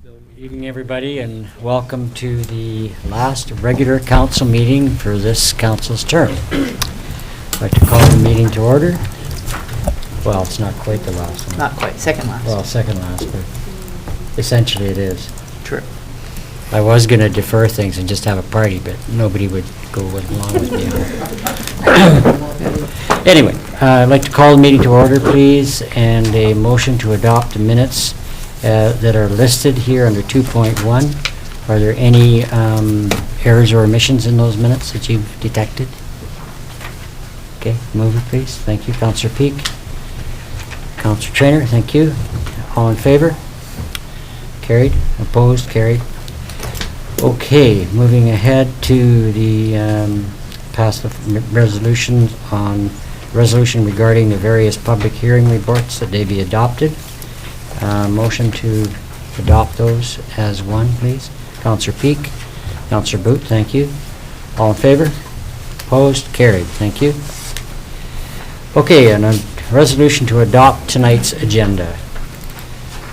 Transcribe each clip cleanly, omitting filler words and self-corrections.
Good evening, everybody, and welcome to the last regular council meeting for this council's term. I'd like to call the meeting to order. Well, it's not quite the last one. Not quite, second last. Well, second last, but essentially it is. True. I was going to defer things and just have a party, but nobody would go along with me on it. Anyway, I'd like to call the meeting to order, please, and a motion to adopt the minutes that are listed here under 2.1. Are there any errors or omissions in those minutes that you've detected? Okay, move it, please. Thank you. Councillor Peak. Councillor Traynor, thank you. All in favor? Carried. Opposed? Carried. Okay, moving ahead to the pass the resolution regarding the various public hearing reports that they be adopted. Motion to adopt those as one, please. Councillor Peak. Councillor Boot, thank you. All in favor? Opposed? Carried. Thank you. Okay, and a resolution to adopt tonight's agenda.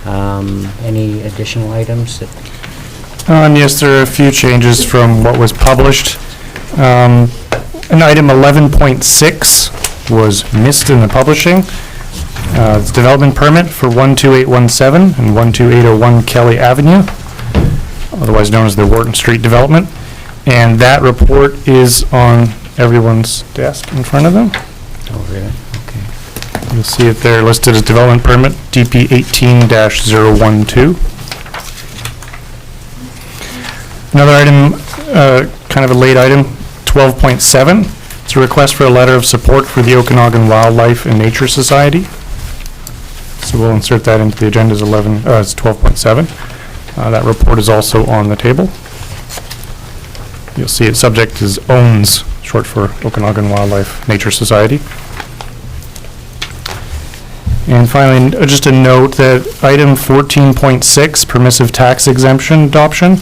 Any additional items that... Yes, there are a few changes from what was published. An item 11.6 was missed in the publishing. It's development permit for 12817 and 12801 Kelly Avenue, otherwise known as the Wharton Street development. And that report is on everyone's desk in front of them. Oh, really? Okay. You'll see it there listed as development permit DP 18-012. Another item, kind of a late item, 12.7. It's a request for a letter of support for the Okanagan Wildlife and Nature Society. So we'll insert that into the agenda as it's 12.7. That report is also on the table. You'll see its subject is OWNS, short for Okanagan Wildlife Nature Society. And finally, just a note that item 14.6, permissive tax exemption adoption,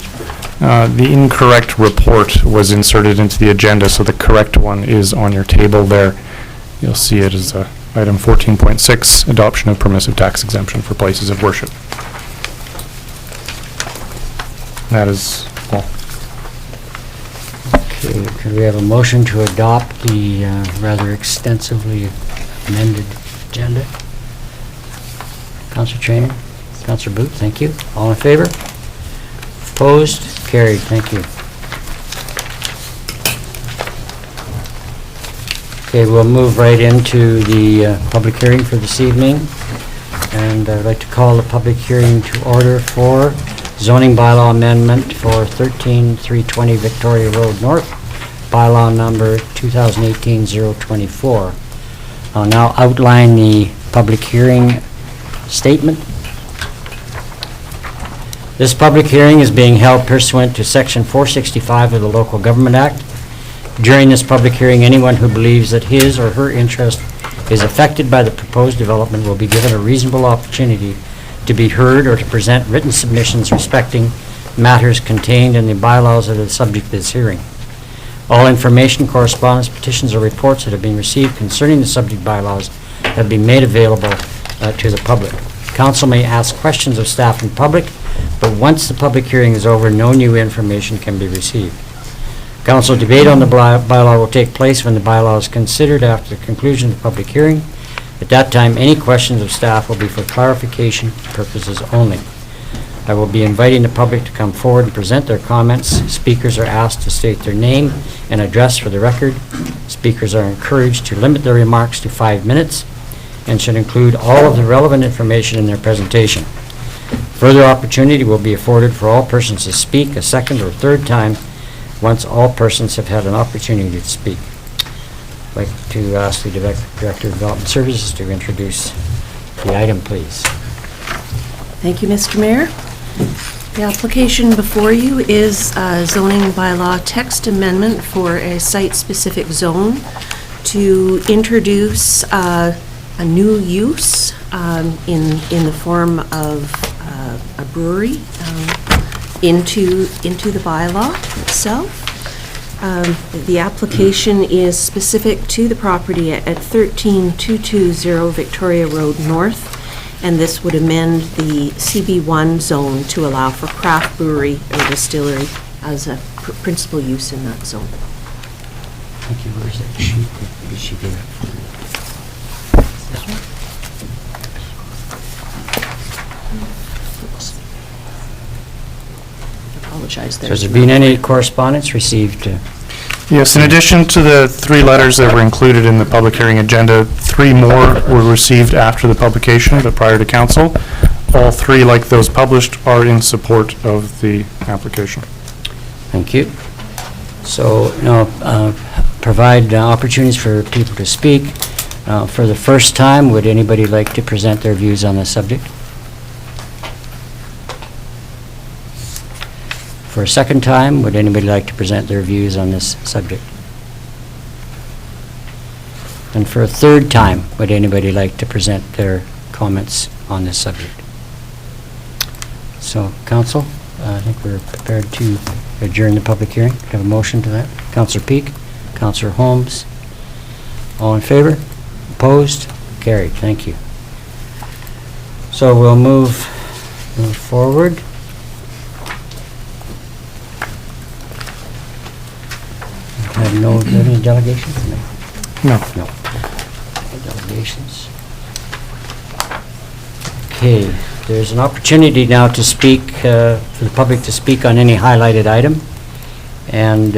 the incorrect report was inserted into the agenda, so the correct one is on your table there. You'll see it as item 14.6, adoption of permissive tax exemption for places of worship. That is all. Okay, could we have a motion to adopt the rather extensively amended agenda? Councillor Traynor? Councillor Boot, thank you. All in favor? Opposed? Carried. Thank you. Okay, we'll move right into the public hearing for this evening. And I'd like to call the public hearing to order for zoning bylaw amendment for 13320 Victoria Road North, bylaw number 2018-024. I'll now outline the public hearing statement. This public hearing is being held pursuant to Section 465 of the Local Government Act. During this public hearing, anyone who believes that his or her interest is affected by the proposed development will be given a reasonable opportunity to be heard or to present written submissions respecting matters contained in the bylaws that are the subject of this hearing. All information, correspondence, petitions, or reports that have been received concerning the subject bylaws have been made available to the public. Council may ask questions of staff in public, but once the public hearing is over, no new information can be received. Council debate on the bylaw will take place when the bylaw is considered after the conclusion of the public hearing. At that time, any questions of staff will be for clarification purposes only. I will be inviting the public to come forward and present their comments. Speakers are asked to state their name and address for the record. Speakers are encouraged to limit their remarks to 5 minutes and should include all of the relevant information in their presentation. Further opportunity will be afforded for all persons to speak a second or third time once all persons have had an opportunity to speak. I'd like to ask the Director of Development Services to introduce the item, please. Thank you, Mr. Mayor. The application before you is a zoning bylaw text amendment for a site-specific zone to introduce a new use in the form of a brewery into the bylaw itself. The application is specific to the property at 13220 Victoria Road North, and this would amend the CB1 zone to allow for craft brewery or distillery as a principal use in that zone. Thank you. Where's that sheet? Did she get it? This one? Apologize there. So has there been any correspondence received? Yes, in addition to the 3 letters that were included in the public hearing agenda, 3 more were received after the publication, but prior to council. All 3, like those published, are in support of the application. Thank you. So, now, provide opportunities for people to speak. For the first time, would anybody like to present their views on the subject? For a second time, would anybody like to present their views on this subject? And for a third time, would anybody like to present their comments on this subject? So, council, I think we're prepared to adjourn the public hearing. Do you have a motion to that? Councillor Peak, Councillor Holmes, all in favor? Opposed? Carried. Thank you. So we'll move forward. Have any delegations? No. No. Delegations. Okay, there's an opportunity now to speak, for the public to speak on any highlighted item. And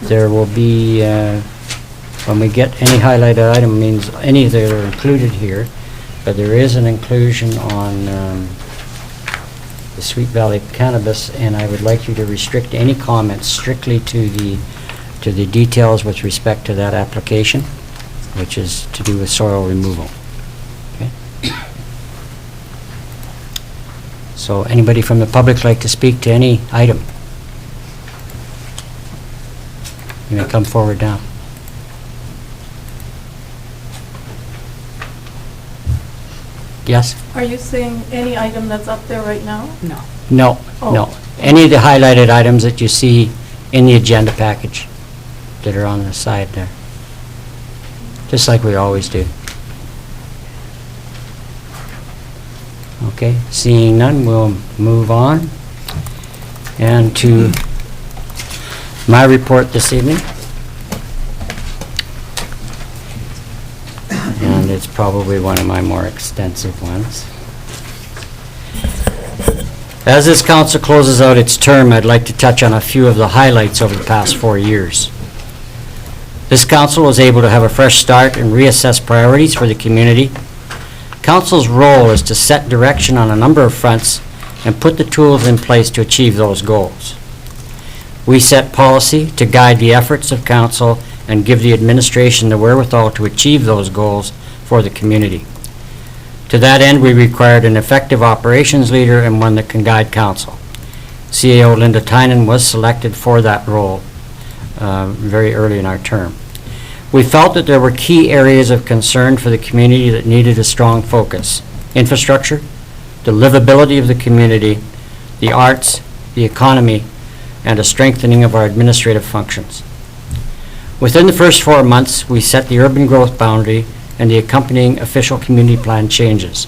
there will be, when we get any highlighted item, means any that are included here, but there is an inclusion on the Sweet Valley cannabis, and I would like you to restrict any comments strictly to the details with respect to that application, which is to do with soil removal. Okay. So anybody from the public like to speak to any item? You may come forward now. Yes? Are you saying any item that's up there right now? No. No, Oh. no. Any of the highlighted items that you see in the agenda package that are on the side there. Just like we always do. Okay, seeing none, we'll move on. And to my report this evening. And it's probably one of my more extensive ones. As this council closes out its term, I'd like to touch on a few of the highlights over the past 4 years. This council was able to have a fresh start and reassess priorities for the community. Council's role is to set direction on a number of fronts and put the tools in place to achieve those goals. We set policy to guide the efforts of council and give the administration the wherewithal to achieve those goals for the community. To that end, we required an effective operations leader and one that can guide council. CAO Linda Tynan was selected for that role very early in our term. We felt that there were key areas of concern for the community that needed a strong focus: infrastructure, the livability of the community, the arts, the economy, and a strengthening of our administrative functions. Within the first 4 months, we set the urban growth boundary and the accompanying official community plan changes.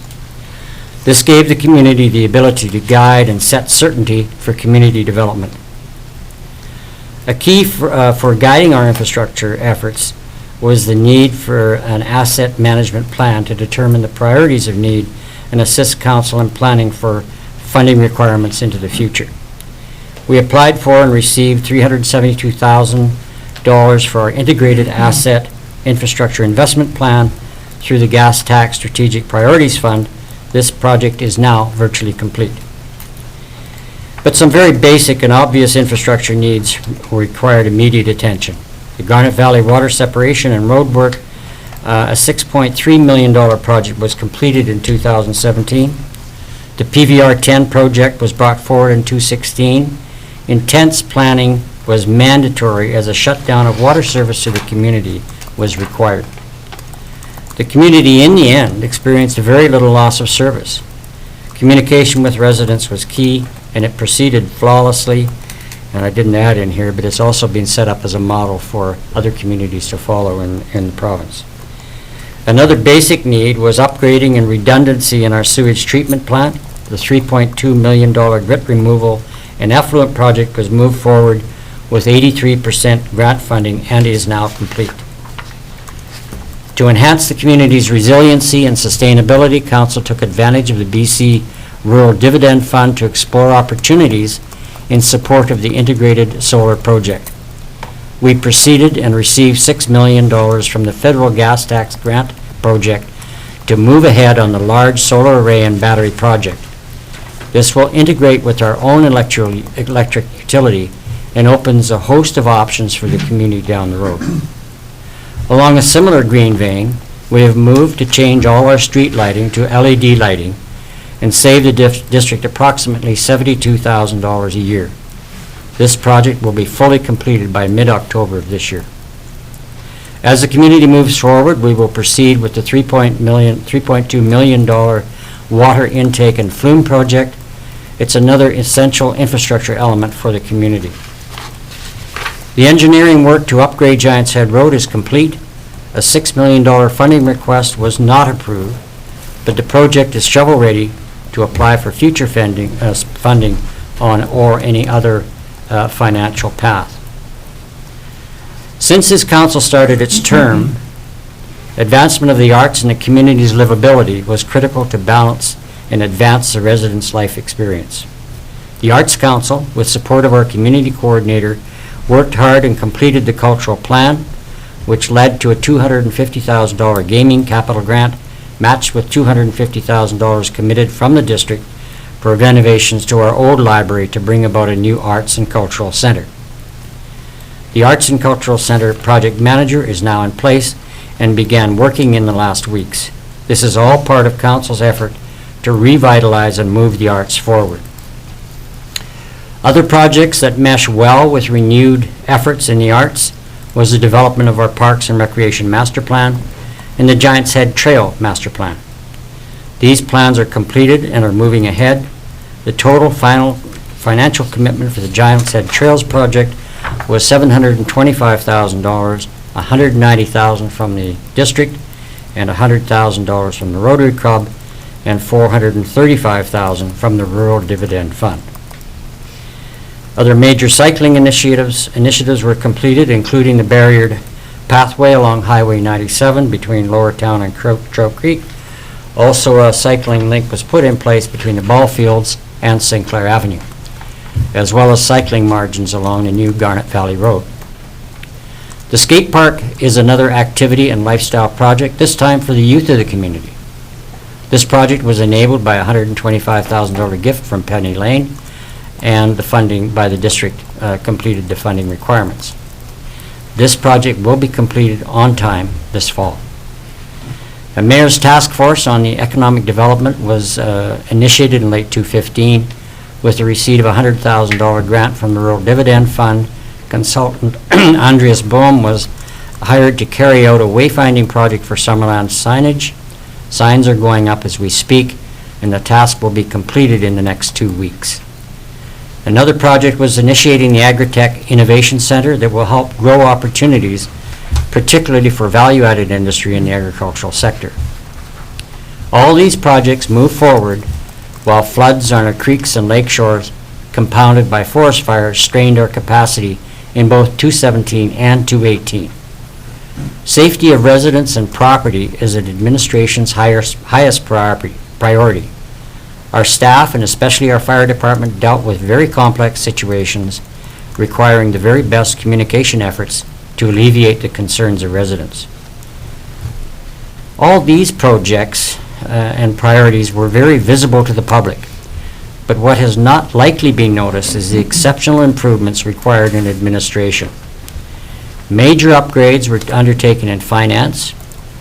This gave the community the ability to guide and set certainty for community development. A key for guiding our infrastructure efforts was the need for an asset management plan to determine the priorities of need and assist council in planning for funding requirements into the future. We applied for and received $372,000 for our integrated asset infrastructure investment plan through the Gas Tax Strategic Priorities Fund. This project is now virtually complete. But some very basic and obvious infrastructure needs required immediate attention. The Garnet Valley Water Separation and Road Work, a $6.3 million project, was completed in 2017. The PVR 10 project was brought forward in 2016. Intense planning was mandatory as a shutdown of water service to the community was required. The community, in the end, experienced very little loss of service. Communication with residents was key, and it proceeded flawlessly. And I didn't add in here, but it's also been set up as a model for other communities to follow in the province. Another basic need was upgrading and redundancy in our sewage treatment plant. The $3.2 million grit removal and effluent project was moved forward with 83% grant funding and is now complete. To enhance the community's resiliency and sustainability, Council took advantage of the BC Rural Dividend Fund to explore opportunities in support of the integrated solar project. We proceeded and received $6 million from the federal gas tax grant project to move ahead on the large solar array and battery project. This will integrate with our own electric utility and opens a host of options for the community down the road. Along a similar green vein, we have moved to change all our street lighting to LED lighting and save the district approximately $72,000 a year. This project will be fully completed by mid-October of this year. As the community moves forward, we will proceed with the $3.2 million water intake and flume project. It's another essential infrastructure element for the community. The engineering work to upgrade Giants Head Road is complete. A $6 million funding request was not approved, but the project is shovel-ready to apply for future funding on or any other financial path. Since this council started its term, advancement of the arts and the community's livability was critical to balance and advance the residents' life experience. The Arts Council, with support of our community coordinator, worked hard and completed the cultural plan, which led to a $250,000 gaming capital grant matched with $250,000 committed from the district for renovations to our old library to bring about a new arts and cultural center. The Arts and Cultural Center project manager is now in place and began working in the last weeks. This is all part of Council's effort to revitalize and move the arts forward. Other projects that mesh well with renewed efforts in the arts was the development of our Parks and Recreation Master Plan and the Giants Head Trail Master Plan. These plans are completed and are moving ahead. The total final financial commitment for the Giants Head Trails project was $725,000, $190,000 from the district and $100,000 from the Rotary Club and $435,000 from the Rural Dividend Fund. Other major cycling initiatives were completed, including the barriered pathway along Highway 97 between Lower Town and Trout Creek. Also, a cycling link was put in place between the ball fields and St. Clair Avenue, as well as cycling margins along the new Garnet Valley Road. The skate park is another activity and lifestyle project, this time for the youth of the community. This project was enabled by a $125,000 gift from Penny Lane, and the funding by the district completed the funding requirements. This project will be completed on time this fall. The Mayor's Task Force on the Economic Development was initiated in late 2015 with the receipt of a $100,000 grant from the Rural Dividend Fund. Consultant Andreas Bohm was hired to carry out a wayfinding project for Summerland signage. Signs are going up as we speak, and the task will be completed in the next 2 weeks. Another project was initiating the Agritech Innovation Center that will help grow opportunities, particularly for value-added industry in the agricultural sector. All these projects move forward while floods on our creeks and lake shores, compounded by forest fires, strained our capacity in both 2017 and 2018. Safety of residents and property is an administration's highest priority. Our staff, and especially our fire department, dealt with very complex situations requiring the very best communication efforts to alleviate the concerns of residents. All these projects and priorities were very visible to the public, but what has not likely been noticed is the exceptional improvements required in administration. Major upgrades were undertaken in finance.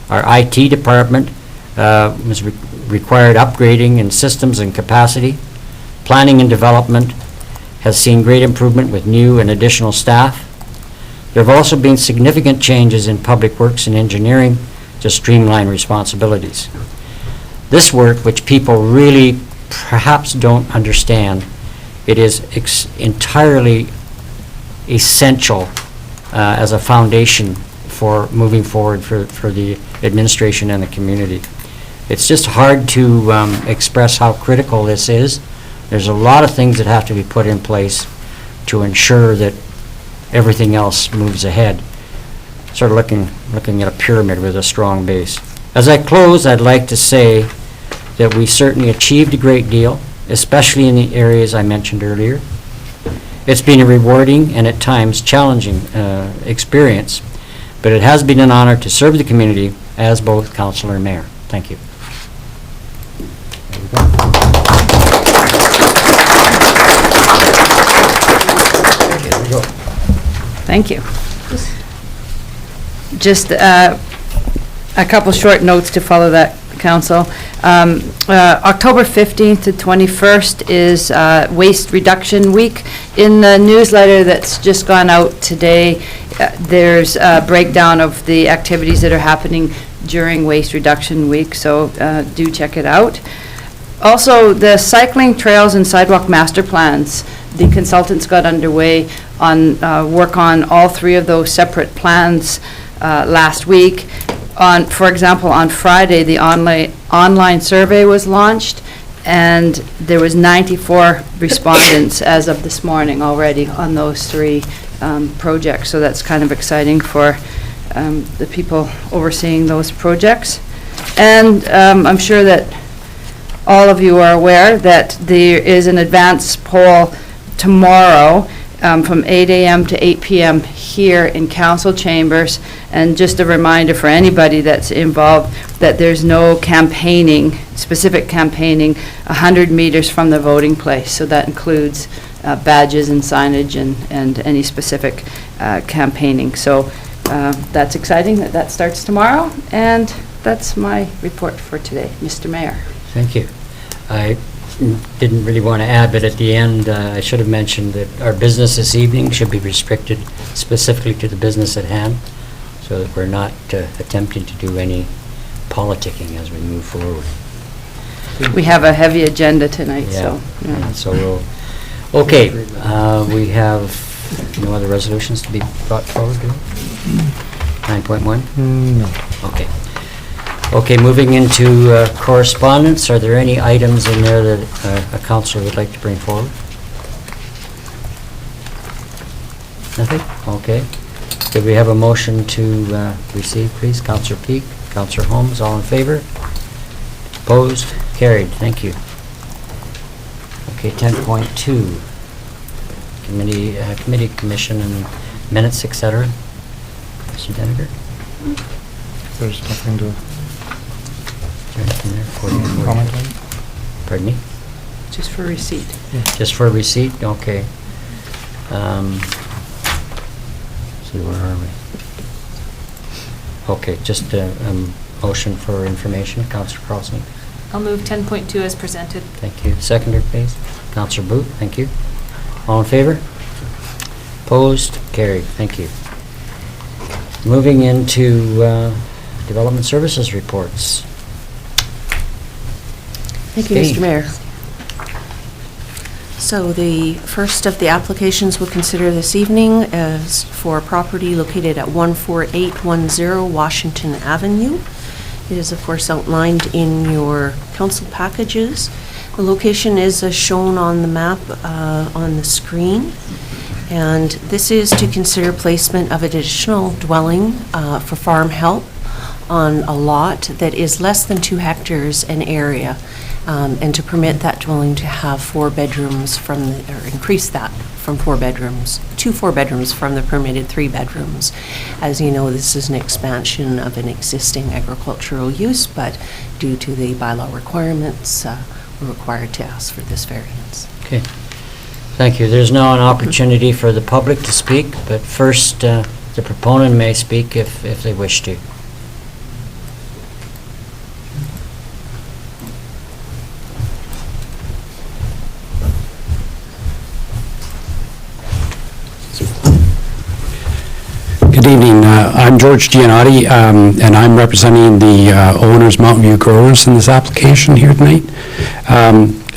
Our IT department required upgrading in systems and capacity. Planning and development has seen great improvement with new and additional staff. There have also been significant changes in public works and engineering to streamline responsibilities. This work, which people really perhaps don't understand, it is entirely essential as a foundation for moving forward for the administration and the community. It's just hard to express how critical this is. There's a lot of things that have to be put in place to ensure that everything else moves ahead. Sort of looking at a pyramid with a strong base. As I close, I'd like to say that we certainly achieved a great deal, especially in the areas I mentioned earlier. It's been a rewarding and at times challenging experience, but it has been an honor to serve the community as both councillor and mayor. Thank you. Thank you. Just a couple short notes to follow that, Council. October 15th to 21st is Waste Reduction Week. In the newsletter that's just gone out today, there's a breakdown of the activities that are happening during Waste Reduction Week, so do check it out. Also, the cycling trails and sidewalk master plans, the consultants got underway on work on all three of those separate plans last week. For example, on Friday, the online survey was launched, and there was 94 respondents as of this morning already on those three projects. So that's kind of exciting for the people overseeing those projects. And I'm sure that all of you are aware that there is an advance poll tomorrow from 8 a.m. to 8 p.m. here in council chambers. And just a reminder for anybody that's involved that there's no campaigning, specific campaigning, 100 meters from the voting place. So that includes badges and signage and any specific campaigning. So that's exciting that that starts tomorrow. And that's my report for today, Mr. Mayor. Thank you. I didn't really want to add, but at the end, I should have mentioned that our business this evening should be restricted specifically to the business at hand, so that we're not attempting to do any politicking as we move forward. We have a heavy agenda tonight, so. Yeah. And so we'll, okay, we have no other resolutions to be brought forward, do we? 9.1? No. Okay. Okay, moving into correspondence, are there any items in there that a councillor would like to bring forward? Nothing? Okay. Could we have a motion to receive, please? Councillor Peak, Councillor Holmes, all in favor? Opposed? Carried. Thank you. Okay, 10.2, committee, commission, and minutes, etc. Mr. Deniger? There's nothing to Is there anything there for you? comment on. Pardon me? Just for receipt. Just for receipt? Okay. See, where are we? Okay, just a motion for information. Councillor Carlson. I'll move 10.2 as presented. Thank you. Seconder, please. Councillor Booth. Thank you. All in favor? Opposed? Carried. Thank you. Moving into Development Services reports. Thank you, Mr. Mayor. So the first of the applications we'll consider this evening is for property located at 14810 Washington Avenue. It is, of course, outlined in your council packages. The location is as shown on the map on the screen. And this is to consider placement of additional dwelling for farm help on a lot that is less than 2 hectares in area, and to permit that dwelling to have 4 bedrooms or increase that from 4 bedrooms to 4 bedrooms from the permitted 3 bedrooms. As you know, this is an expansion of an existing agricultural use, but due to the bylaw requirements, we're required to ask for this variance. Okay. Thank you. There's now an opportunity for the public to speak, but first the proponent may speak if they wish to. Good evening. I'm George Giannotti, and I'm representing the owners, Mountain View Growers, in this application here tonight.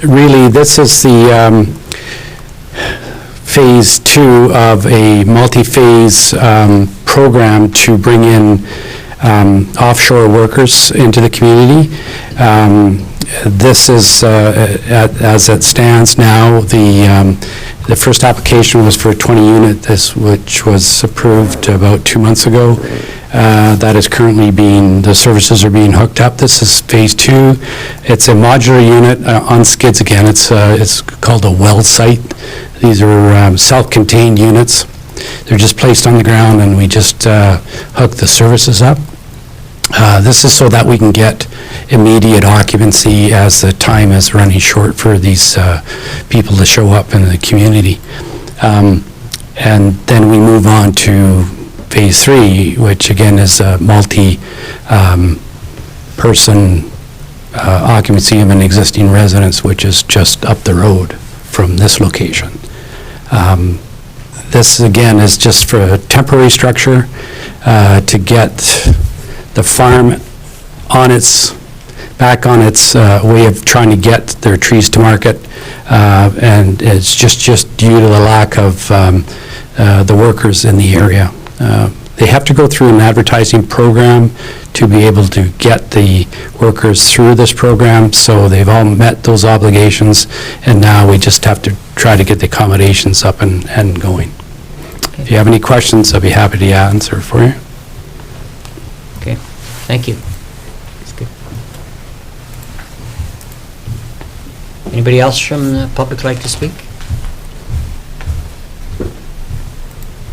Really, this is the phase 2 of a multi-phase program to bring in offshore workers into the community. This is, as it stands now, the first application was for a 20 unit, which was approved about 2 months ago. That is currently the services are being hooked up. This is phase 2. It's a modular unit on skids again. It's called a well site. These are self-contained units. They're just placed on the ground and we just hook the services up. This is so that we can get immediate occupancy as the time is running short for these people to show up in the community. And then we move on to phase 3, which again is a multi-person occupancy of an existing residence, which is just up the road from this location. This again is just for a temporary structure to get the farm back on its way of trying to get their trees to market, and it's just due to the lack of the workers in the area. They have to go through an advertising program to be able to get the workers through this program, so they've all met those obligations, and now we just have to try to get the accommodations up and going. If you have any questions, I'd be happy to answer for you. Okay, thank you. That's good. Anybody else from the public like to speak?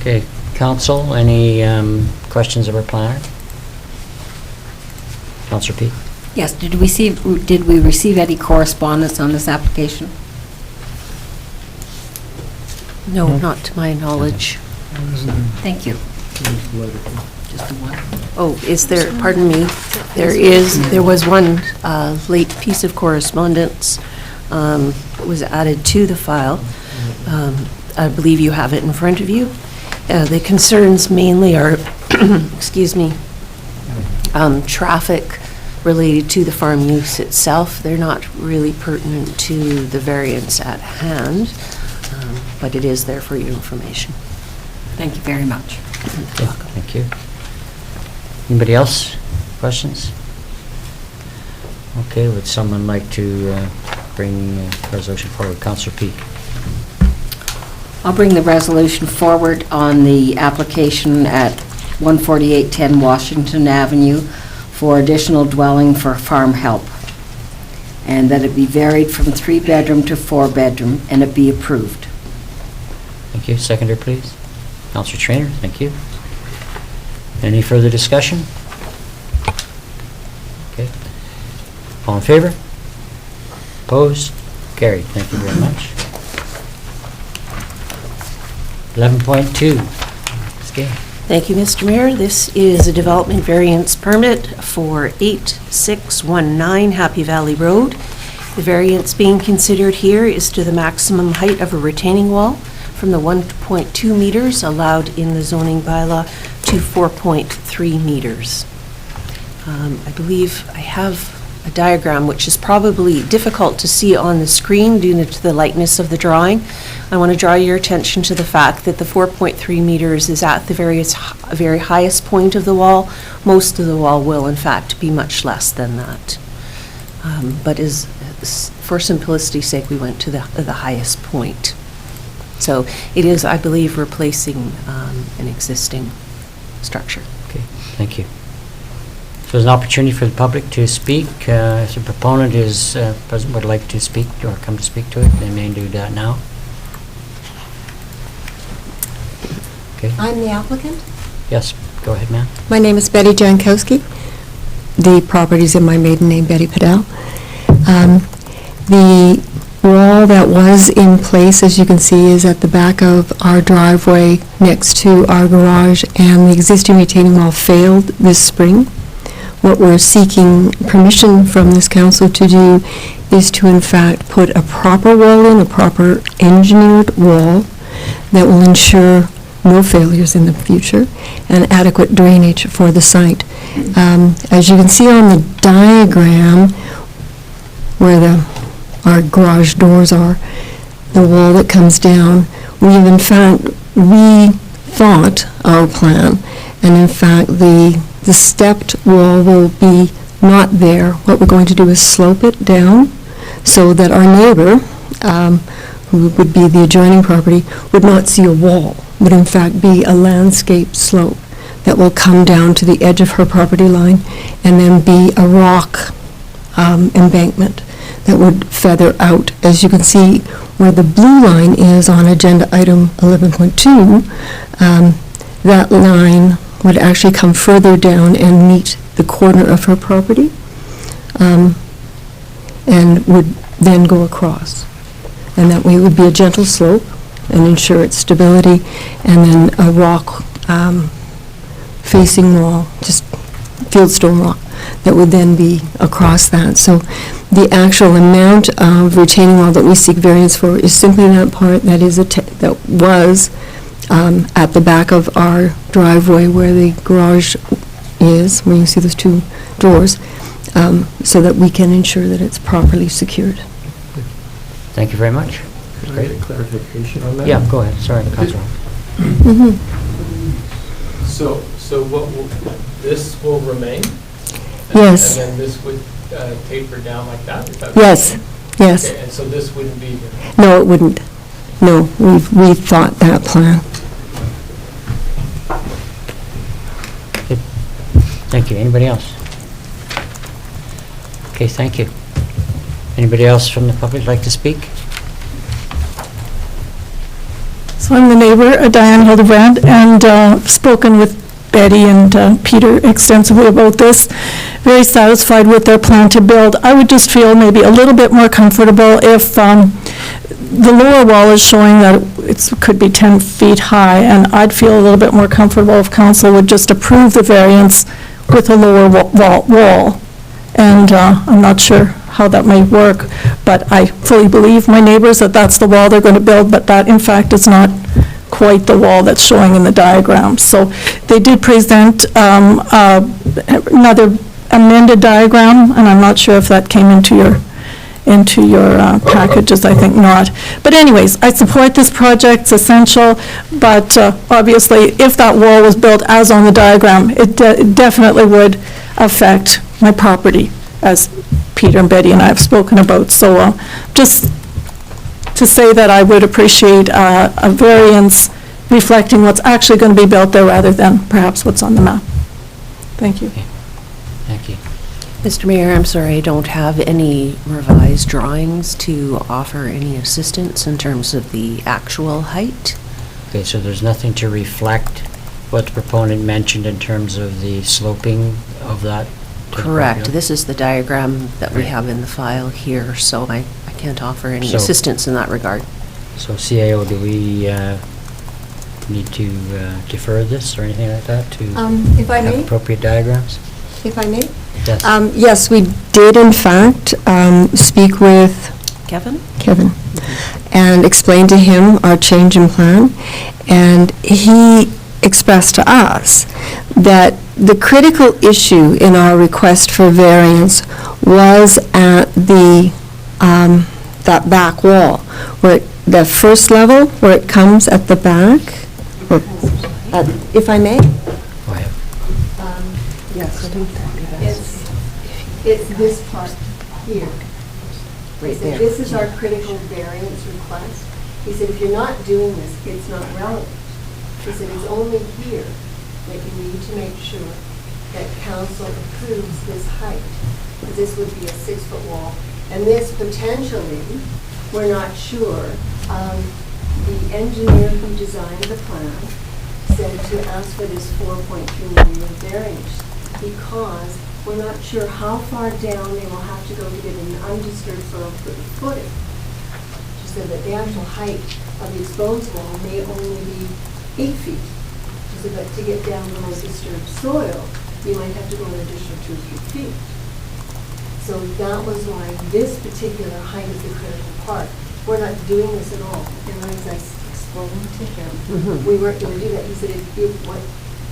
Okay, council, any questions of our planner? Councillor Peak? Yes, did we receive any correspondence on this application? No, not to my knowledge. Thank you. Just the one. Oh, is there, pardon me, there was one late piece of correspondence that was added to the file. I believe you have it in front of you. The concerns mainly are, excuse me, traffic related to the farm use itself. They're not really pertinent to the variance at hand, but it is there for your information. Thank you very much. Okay, thank you. Anybody else? Questions? Okay, would someone like to bring resolution forward? Councillor Peak. I'll bring the resolution forward on the application at 14810 Washington Avenue for additional dwelling for farm help, and that it be varied from 3-bedroom to 4-bedroom, and it be approved. Thank you. Seconder, please. Councillor Traynor, thank you. Any further discussion? Okay. All in favor? Opposed? Carried. Thank you very much. 11.2. Ms. Gay. Thank you, Mr. Mayor. This is a development variance permit for 8619 Happy Valley Road. The variance being considered here is to the maximum height of a retaining wall from the 1.2 meters allowed in the zoning bylaw to 4.3 meters. I believe I have a diagram which is probably difficult to see on the screen due to the lightness of the drawing. I want to draw your attention to the fact that the 4.3 meters is at the very highest point of the wall. Most of the wall will, in fact, be much less than that. But for simplicity's sake, we went to the highest point. So it is, I believe, replacing an existing structure. Okay, thank you. So there's an opportunity for the public to speak. If the proponent is present, would like to speak or come to speak to it, they may do that now. Okay. I'm the applicant. Yes, go ahead, ma'am. My name is Betty Jankowski. The property's in my maiden name, Betty Padel. The wall that was in place, as you can see, is at the back of our driveway next to our garage, and the existing retaining wall failed this spring. What we're seeking permission from this council to do is to, in fact, put a proper wall in, a proper engineered wall that will ensure no failures in the future and adequate drainage for the site. As you can see on the diagram where our garage doors are, the wall that comes down, we have in fact rethought our plan, and in fact the The stepped wall will be not there. What we're going to do is slope it down so that our neighbor, who would be the adjoining property, would not see a wall, would in fact be a landscape slope that will come down to the edge of her property line and then be a rock embankment that would feather out. As you can see, where the blue line is on agenda item 11.2, that line would actually come further down and meet the corner of her property, and would then go across. And that way it would be a gentle slope and ensure its stability, and then a rock facing wall, just fieldstone rock, that would then be across that. So the actual amount of retaining wall that we seek variance for is simply that part that is that was at the back of our driveway where the garage is, where you see those two doors, so that we can ensure that it's properly secured. Thank you very much. Can I get a clarification on that? Yeah, go ahead, sorry, Councilor. So what will, this will remain? Yes. And then this would taper down like that? Is that Yes, yes. Okay, and so this wouldn't be here? No, it wouldn't. No, we've thought that plan. Thank you. Anybody else? Okay, thank you. Anybody else from the public like to speak? So I'm the neighbor, Diane Hildebrand, and spoken with Betty and Peter extensively about this. Very satisfied with their plan to build. I would just feel maybe a little bit more comfortable if the lower wall is showing that it could be 10 feet high, and I'd feel a little bit more comfortable if council would just approve the variance with a lower wall. And I'm not sure how that may work, but I fully believe my neighbors that that's the wall they're going to build, but that in fact is not quite the wall that's showing in the diagram. So they did present another amended diagram, and I'm not sure if that came into your packages. I think not. But anyways, I support this project. It's essential, but obviously if that wall was built as on the diagram, it definitely would affect my property, as Peter and Betty and I have spoken about. So just to say that I would appreciate a variance reflecting what's actually going to be built there rather than perhaps what's on the map. Thank you. Okay. Thank you. Mr. Mayor, I'm sorry, I don't have any revised drawings to offer any assistance in terms of the actual height. Okay, so there's nothing to reflect what the proponent mentioned in terms of the sloping of that? Correct. This is the diagram that we have in the file here, so I can't offer any So- assistance in that regard. So CAO, do we need to defer this or anything like that to If I have may, appropriate diagrams? if I may? Yes. Yes, we did in fact speak with Kevin? Kevin and explain to him our change in plan, and he expressed to us that the critical issue in our request for variance was at the that back wall, where the first level, where it comes at the back, or, if I may? Go ahead. Yes. It's this part here. Right there. This is our critical variance request. He said, if you're not doing this, it's not relevant. He said, it's only here that you need to make sure that council approves this height. Because this would be a 6-foot wall. And this potentially, we're not sure. The engineer who designed the plan said to ask for this 4.2 million variance because we're not sure how far down they will have to go to get an undisturbed soil footing. She said that the actual height of the exposed wall may only be 8 feet. She said that to get down the most disturbed soil, you might have to go an additional 2 or 3 feet. So that was why this particular height is the critical part. We're not doing this at all. And as I explained to him, we weren't going to do that. He said,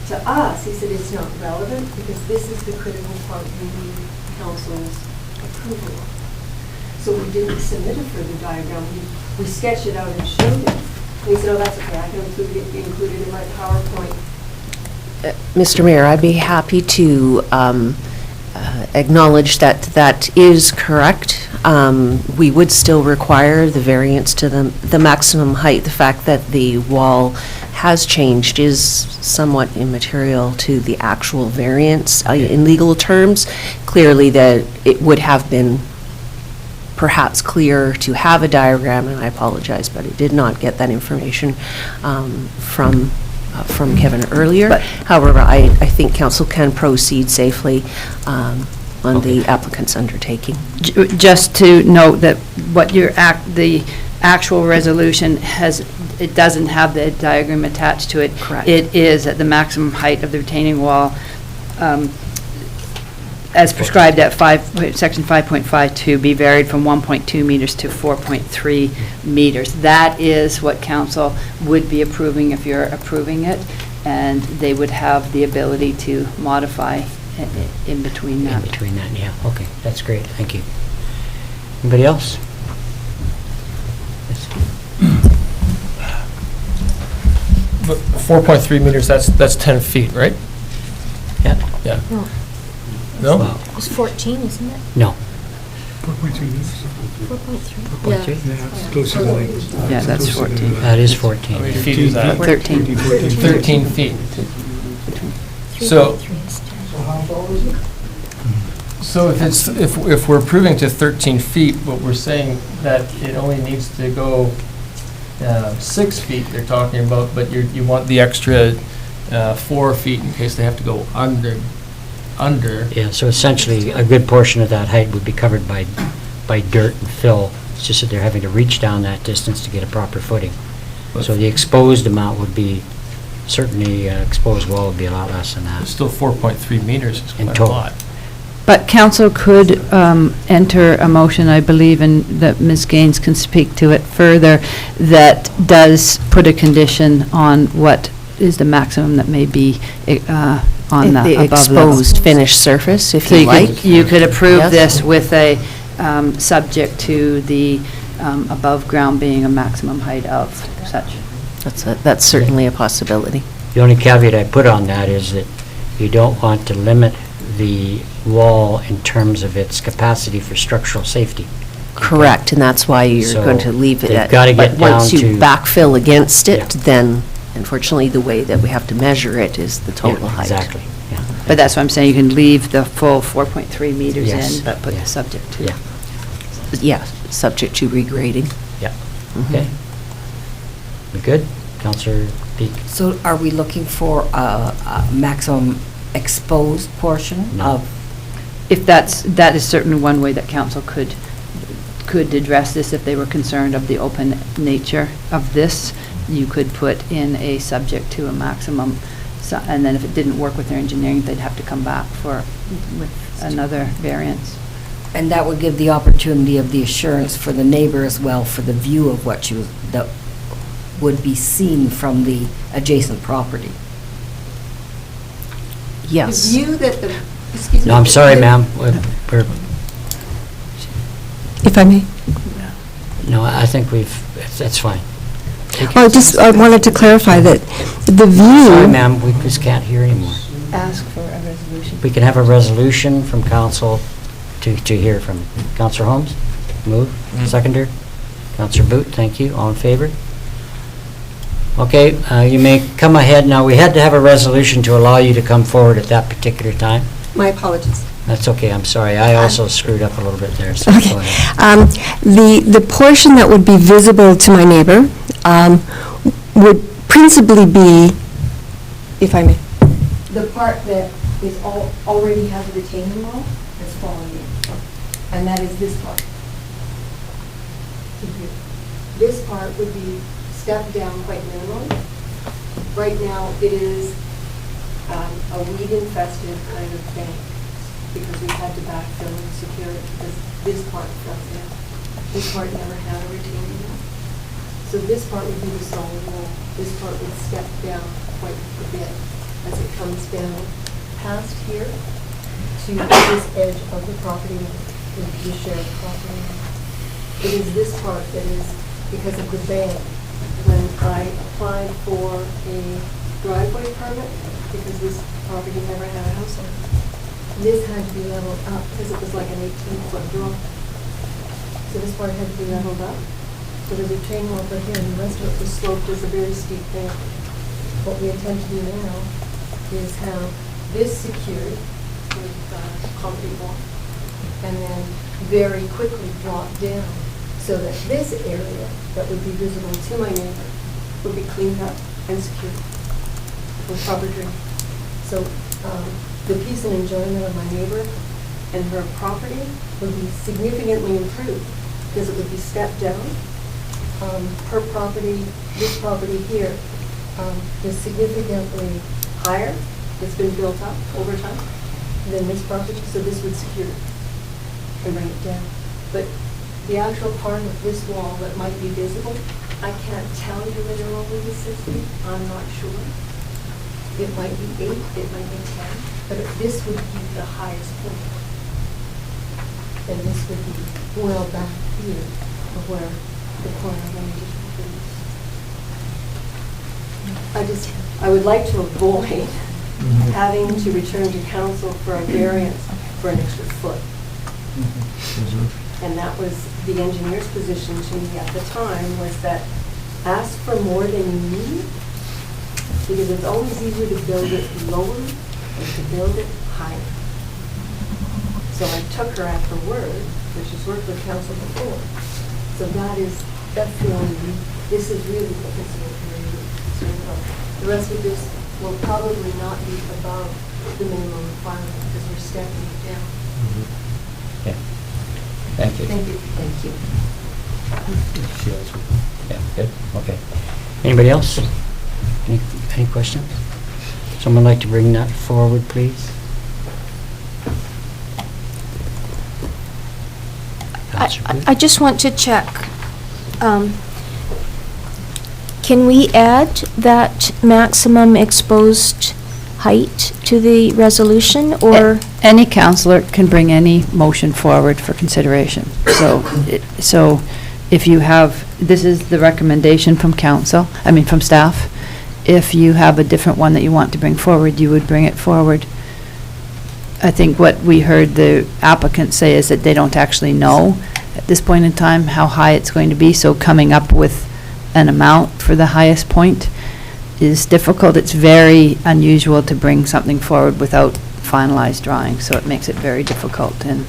to us, he said, it's not relevant because this is the critical part we need council's approval of. So we didn't submit a further diagram. We sketched it out and showed it. And he said, oh, that's okay. I can include it in my PowerPoint Mr. Mayor, I'd be happy to acknowledge that that is correct. We would still require the variance to the maximum height. The fact that the wall has changed is somewhat immaterial to the actual variance in legal terms. Clearly, that it would have been perhaps clearer to have a diagram, and I apologize, but I did not get that information from Kevin earlier. However, I think council can proceed safely on the applicant's undertaking. Just to note that what the actual resolution has, it doesn't have the diagram attached to it. Correct. It is at the maximum height of the retaining wall, as prescribed at section 5.52, be varied from 1.2 meters to 4.3 meters. That is what council would be approving if you're approving it, and they would have the ability to modify in between that. In between that, yeah, okay, that's great, thank you. Anybody else? Yes. But 4.3 meters, that's 10 feet, right? Yeah. Yeah. No. No? Well, It was 14, isn't it? no. 4.3. 4.3? Yeah, that's 14. That is 14. How many feet is that? 13. 13 feet. So if we're approving to 13 feet, but we're saying that it only needs to go 6 feet, they're talking about, but you want the extra 4 feet in case they have to go under. Yeah, so essentially, a good portion of that height would be covered by dirt and fill. It's just that they're having to reach down that distance to get a proper footing. So the exposed amount would be, certainly, exposed wall would be a lot less than that. Still 4.3 meters is In quite a total. lot. But council could enter a motion, I believe, and that Ms. Gaines can speak to it further, that does put a condition on what is the maximum that may be on the above exposed level. finished surface, if So you you like. could, you could approve Yes. this with a, subject to the above ground being a maximum height of such. That's certainly a possibility. The only caveat I put on that is that you don't want to limit the wall in terms of its capacity for structural safety. Correct, and that's why you're So going to leave it they've at. gotta get But once down you to- backfill against it, Yeah. then unfortunately, the way that we have to measure it is the total Yeah, height. Exactly, yeah. But that's what I'm saying, you can leave the full 4.3 meters Yes, in, but put yeah. the subject to. Yeah. Yeah, subject to regrading. Yeah, Mhm. okay. We good? Counselor Peak? So are we looking for a maximum exposed portion No. of? If that is certainly one way that council could address this if they were concerned of the open nature of this. You could put in a subject to a maximum, and then if it didn't work with their engineering, they'd have to come back with another variance. And that would give the opportunity of the assurance for the neighbor as well, for the view of that would be seen from the adjacent property. Yes. The view that the, excuse me. No, I'm sorry, ma'am. We're, If I may. no, I think that's fine. I wanted to clarify that the view. Sorry, ma'am, we just can't hear anymore. Ask for a resolution. We can have a resolution from council to hear from. Counselor Holmes, move. Seconder. Counselor Boot, thank you. All in favor? Okay, you may come ahead. Now, we had to have a resolution to allow you to come forward at that particular time. My apologies. That's okay, I'm sorry. I also screwed up a little bit there, so Okay. go ahead. The portion that would be visible to my neighbor would principally be, if I may. The part that already has a retaining wall that's falling in, and that is this part. This part would be stepped down quite minimally. Right now, it is a weed-infested kind of bank, because we've had to backfill and secure it, because this part fell in. This part never had a retaining wall. So this part would be the solid wall. This part would step down quite a bit as it comes down past here to this edge of the property, the shared property. It is this part that is, because of the bank, when I applied for a driveway permit, because this property never had a house on it. This had to be leveled up, because it was like an 18-foot drop. So this part had to be leveled up. So there's a chain wall right here, and the rest of it was sloped as a very steep bank. What we intend to do now is have this secured with concrete block, and then very quickly drop down, so that this area that would be visible to my neighbor would be cleaned up and secured with proper drainage. So the peace and enjoyment of my neighbor and her property would be significantly improved, because it would be stepped down. Her property, this property here, is significantly higher. It's been built up over time than this property, so this would secure it and bring it down. But the actual part of this wall that might be visible, I can't tell you whether it will be 6 feet. I'm not sure. It might be 8, it might be 10, but this would be the highest point. And this would be well back here of where the corner of the is. I would like to avoid having to return to council for a variance for an extra foot. And that was the engineer's position to me at the time, was that ask for more than you need, because it's always easier to build it lower than to build it higher. So I took her at her word, which she's worked with council before. So that's the only, this is really what this is really concerned about. The rest of this will probably not be above the minimum requirement, because we're stepping it down. Okay. Thank you. Thank you. Thank you. Yeah, good, okay. Anybody else? Any questions? Someone like to bring that forward, please? I just want to check. Can we add that maximum exposed height to the resolution, or? Any counselor can bring any motion forward for consideration. So if you have, this is the recommendation from from staff. If you have a different one that you want to bring forward, you would bring it forward. I think what we heard the applicant say is that they don't actually know at this point in time how high it's going to be, so coming up with an amount for the highest point is difficult. It's very unusual to bring something forward without finalized drawings, so it makes it very difficult, and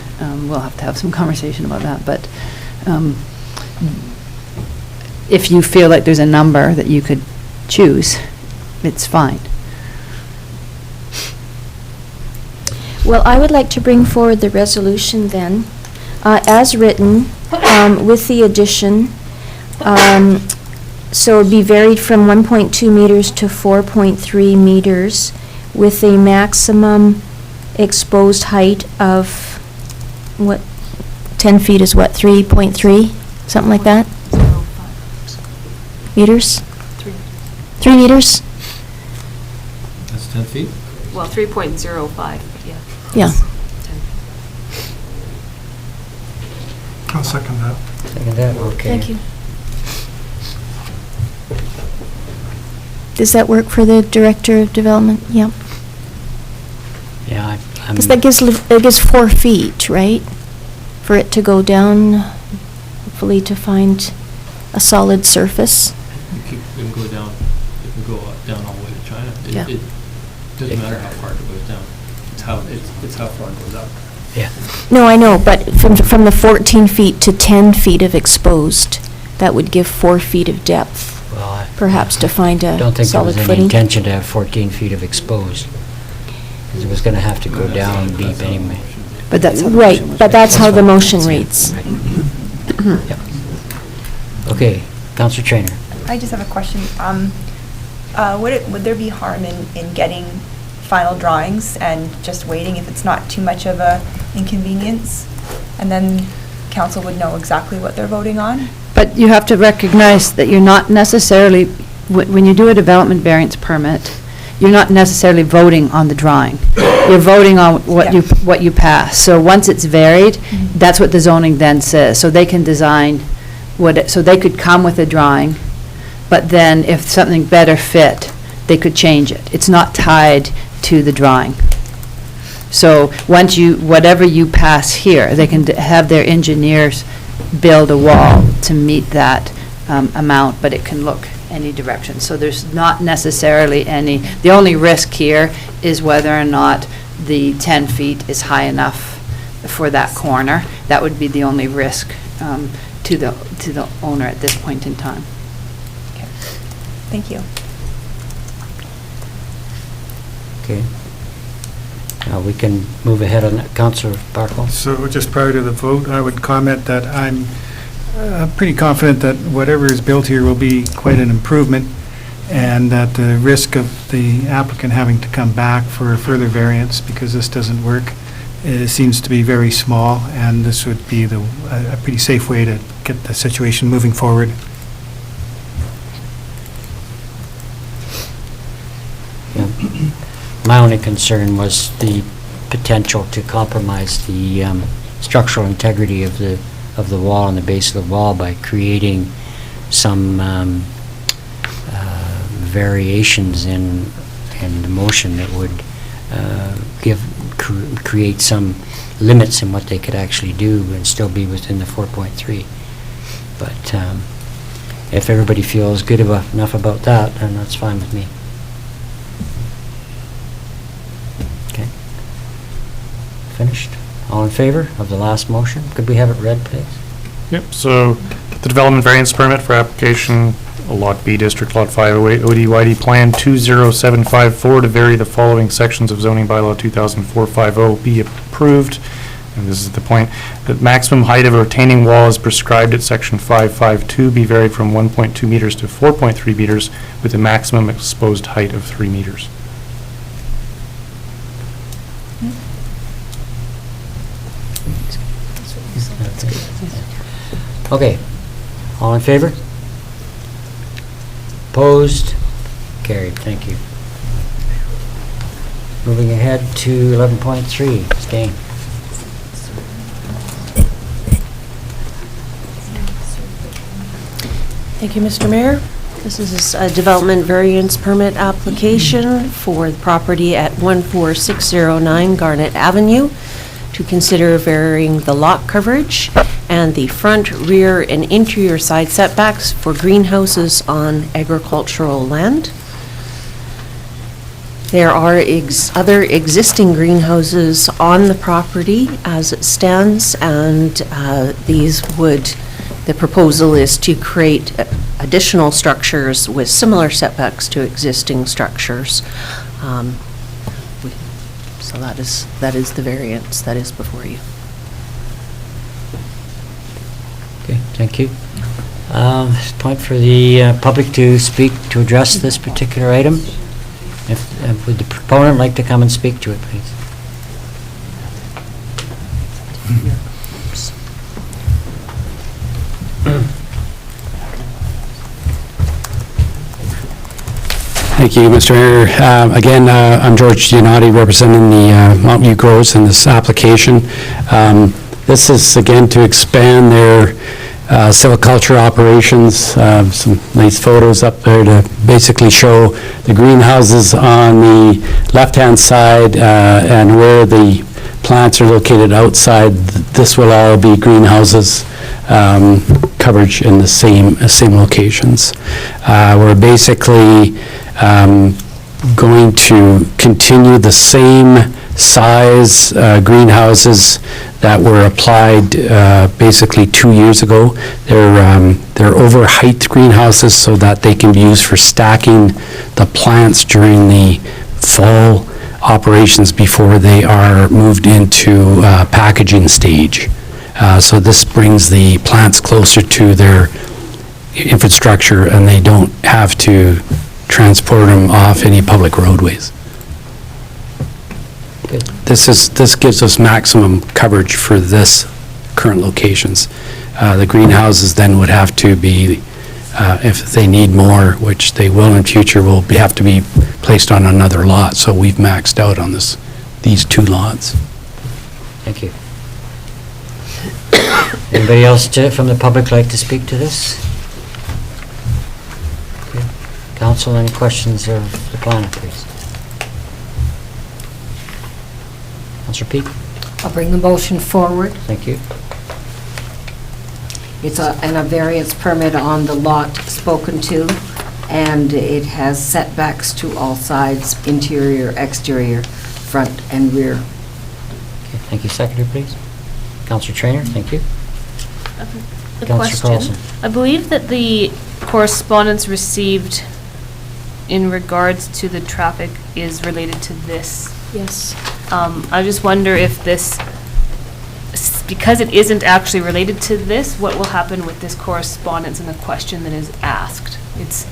we'll have to have some conversation about that. But if you feel like there's a number that you could choose, it's fine. Well, I would like to bring forward the resolution then, as written, with the addition. So it would be varied from 1.2 meters to 4.3 meters with a maximum exposed height of, what, 10 feet is what, 3.3? Something like that? Meters? 3 meters? That's 10 feet? Well, 3.05, yeah. Yeah. I'll second that. Second that, okay. Thank you. Does that work for the Director of Development? Yep. Yeah, Because that gives 4 feet, right? For it to go down, hopefully to find a solid surface. You can go down, you can go down all the way to China. Yeah. It doesn't matter how far it goes down. It's how far it goes up. Yeah. No, I know, but from the 14 feet to 10 feet of exposed, that would give 4 feet of depth, Well, perhaps to find a don't think there solid was any footing. intention to have 14 feet of exposed. 'Cause it was going to have to go down deep anyway. But that's how the Right, motion was but that's how the fine. motion reads. Right. Yep. Okay, Counselor Trainer. I just have a question. Would there be harm in getting final drawings and just waiting if it's not too much of a inconvenience? And then council would know exactly what they're voting on? But you have to recognize that you're not necessarily, when you do a development variance permit, you're not necessarily voting on the drawing. You're voting on what you pass. So once it's varied, that's what the zoning then says. So they can design so they could come with a drawing, but then if something better fit, they could change it. It's not tied to the drawing. So once whatever you pass here, they can have their engineers build a wall to meet that amount, but it can look any direction. So there's not necessarily the only risk here is whether or not the 10 feet is high enough for that corner. That would be the only risk to the owner at this point in time. Thank you. Okay. We can move ahead on that. Councillor Barkle? So just prior to the vote, I would comment that I'm pretty confident that whatever is built here will be quite an improvement, and that the risk of the applicant having to come back for a further variance because this doesn't work seems to be very small, and this would be a pretty safe way to get the situation moving forward. Yeah. My only concern was the potential to compromise the structural integrity of the wall and the base of the wall by creating some variations in the motion that would create some limits in what they could actually do and still be within the 4.3. But if everybody feels good enough about that, then that's fine with me. Okay. Finished? All in favor of the last motion? Could we have it read, please? Yep, so the development variance permit for application Lot B District, Lot 508, ODYD Plan 20754 to vary the following sections of zoning bylaw 2004-50 be approved. And this is the point, that maximum height of a retaining wall is prescribed at section 552 be varied from 1.2 meters to 4.3 meters with a maximum exposed height of 3 meters. Okay. All in favor? Opposed? Carried. Thank you. Moving ahead to 11.3. Staying. Thank you, Mr. Mayor. This is a development variance permit application for the property at 14609 Garnet Avenue to consider varying the lot coverage and the front, rear, and interior side setbacks for greenhouses on agricultural land. There are other existing greenhouses on the property as it stands, and the proposal is to create additional structures with similar setbacks to existing structures. So that is the variance that is before you. Okay, thank you. Point for the public to speak, to address this particular item. Would the proponent like to come and speak to it, please? Thank you, Mr. Mayor. Again, I'm George Giannotti, representing the Mountain View Growers in this application. This is, again, to expand their silviculture operations. Some nice photos up there to basically show the greenhouses on the left-hand side and where the plants are located outside. This will all be greenhouses coverage in the same locations. We're basically going to continue the same size greenhouses that were applied basically 2 years ago. They're over height greenhouses so that they can be used for stacking the plants during the fall operations before they are moved into packaging stage. So this brings the plants closer to their infrastructure, and they don't have to transport them off any public roadways. Good. This gives us maximum coverage for this current locations. The greenhouses then would have to be, if they need more, which they will in future, will have to be placed on another lot. So we've maxed out on these 2 lots. Thank you. Anybody else from the public like to speak to this? Okay. Council, any questions of the planner, please? Councillor Peak? I'll bring the motion forward. Thank you. It's a variance permit on the lot spoken to, and it has setbacks to all sides, interior, exterior, front and rear. Okay, thank you. Seconder, please. Councillor Trainer, thank you. A Councillor question. Carlson. I believe that the correspondence received in regards to the traffic is related to this. Yes. I just wonder if this, because it isn't actually related to this, what will happen with this correspondence and the question that is asked? It's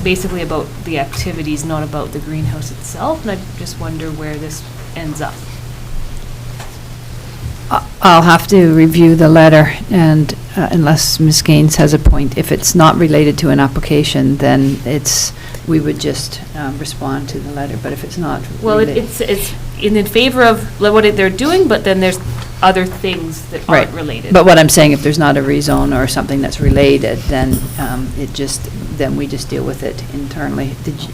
basically about the activities, not about the greenhouse itself, and I just wonder where this ends up. I'll have to review the letter, and unless Ms. Gaines has a point, if it's not related to an application, then we would just respond to the letter, but if it's not Well, related- it's in favor of what they're doing, but then there's other things that aren't Right. related. But what I'm saying, if there's not a rezone or something that's related, then then we just deal with it internally. Did you?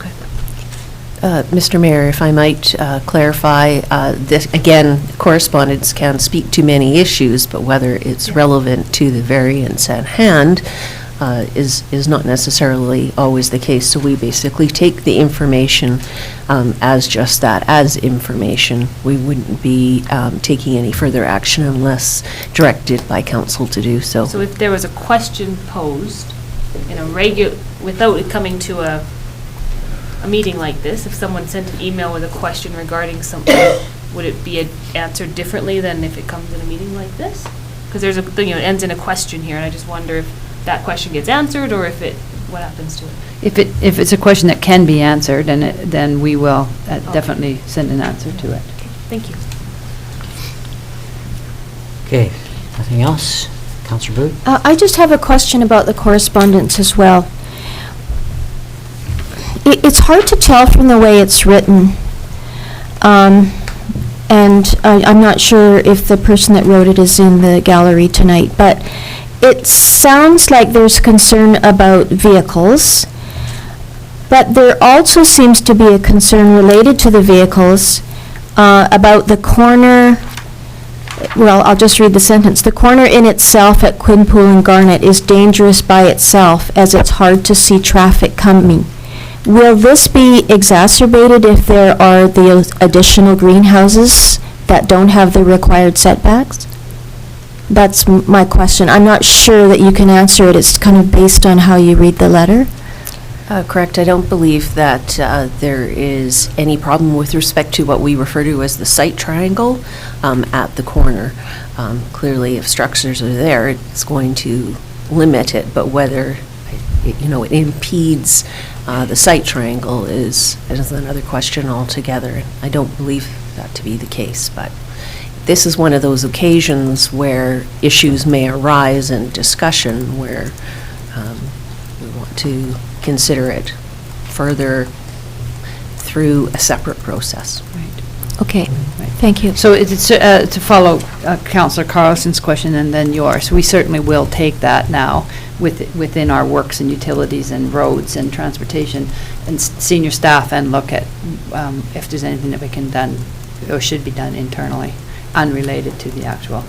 Mr. Mayor, if I might clarify, this, again, correspondence can speak to many issues, but whether it's relevant to the variance at hand is not necessarily always the case. So we basically take the information as just that, as information. We wouldn't be taking any further action unless directed by council to do so. So if there was a question posed in a without it coming to a meeting like this, if someone sent an email with a question regarding something, would it be answered differently than if it comes in a meeting like this? Because there's it ends in a question here, and I just wonder if that question gets answered, or what happens to it? If it's a question that can be answered, then we will definitely send an answer to it. Okay, thank you. Okay, nothing else? Councillor Booth? I just have a question about the correspondence as well. It's hard to tell from the way it's written, and I'm not sure if the person that wrote it is in the gallery tonight, but it sounds like there's concern about vehicles, but there also seems to be a concern related to the vehicles about the corner. Well, I'll just read the sentence. The corner in itself at Quinpool and Garnet is dangerous by itself, as it's hard to see traffic coming. Will this be exacerbated if there are the additional greenhouses that don't have the required setbacks? That's my question. I'm not sure that you can answer it. It's kind of based on how you read the letter. Correct. I don't believe that there is any problem with respect to what we refer to as the site triangle at the corner. Clearly, if structures are there, it's going to limit it, but whether it impedes the site triangle is another question altogether. I don't believe that to be the case, but this is one of those occasions where issues may arise in discussion where we want to consider it further through a separate process. Okay, thank you. So it's to follow Councillor Carlson's question and then yours, we certainly will take that now within our works and utilities and roads and transportation and senior staff and look at if there's anything that we can done or should be done internally, unrelated to the actual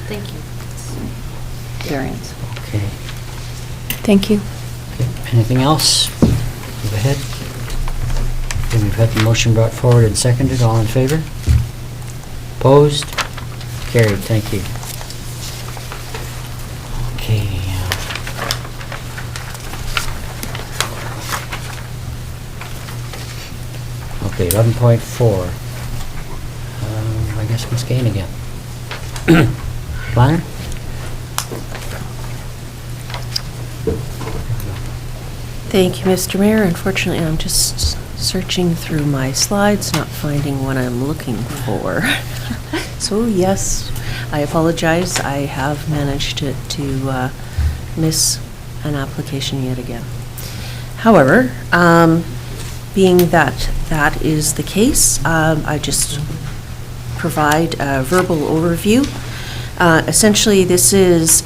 Thank you. variance. Okay. Thank you. Anything else? Move ahead. Okay, we've had the motion brought forward and seconded. All in favor? Opposed? Carried. Thank you. Okay. Okay, 11.4. I guess Ms. Gain again. Planner? Thank you, Mr. Mayor. Unfortunately, I'm just searching through my slides, not finding what I'm looking for. So, yes, I apologize. I have managed to miss an application yet again. However, being that that is the case, I just provide a verbal overview. Essentially, this is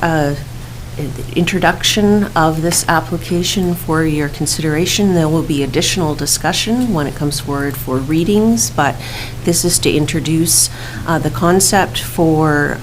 introduction of this application for your consideration. There will be additional discussion when it comes forward for readings, but this is to introduce the concept for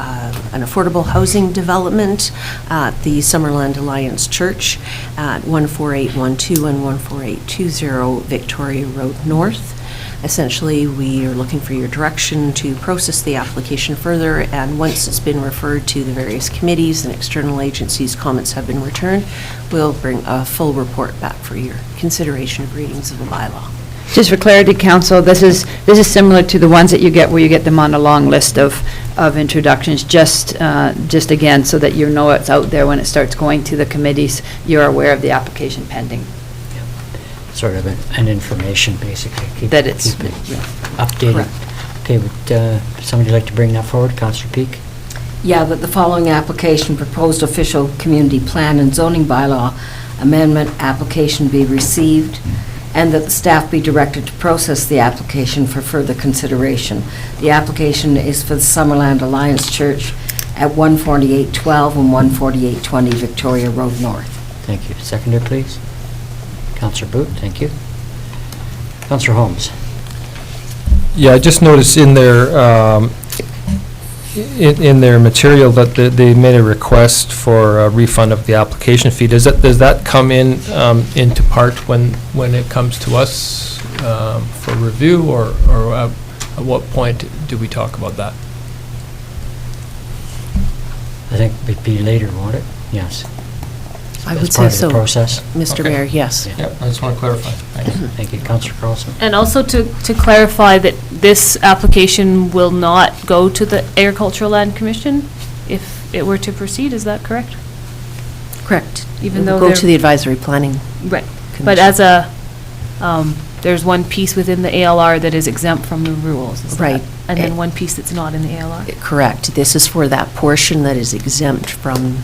an affordable housing development at the Summerland Alliance Church at 14812 and 14820 Victoria Road North. Essentially, we are looking for your direction to process the application further, and once it's been referred to the various committees and external agencies, comments have been returned, we'll bring a full report back for your consideration of readings of the bylaw. Just for clarity, council, this is similar to the ones that you get where you get them on a long list of introductions, just again, so that you know it's out there when it starts going to the committees, you're aware of the application pending. Sort of an information, basically. Keep it updated. Correct. Okay, would somebody like to bring that forward? Councillor Peak? Yeah, that the following application, proposed official community plan and zoning bylaw amendment application be received, and that the staff be directed to process the application for further consideration. The application is for the Summerland Alliance Church at 14812 and 14820 Victoria Road North. Thank you. Seconder, please. Councillor Boot, thank you. Councillor Holmes? Yeah, I just noticed in their, in their material that they made a request for a refund of the application fee. Does that come in into part when it comes to us for review, or at what point do we talk about that? I think it'd be later, won't it? Yes. I would As say part of so, the process? Mr. Okay. Mayor, yes. Yeah, I just want to clarify. Thanks. Thank you. Councillor Carlson? And also to clarify that this application will not go to the Agricultural Land Commission if it were to proceed, is that correct? Correct. Even It though will go they're- to the advisory planning. Right. But as a, there's one piece within the ALR that is exempt from the rules. is that- Right. And then one piece that's not in the ALR? Correct. This is for that portion that is exempt from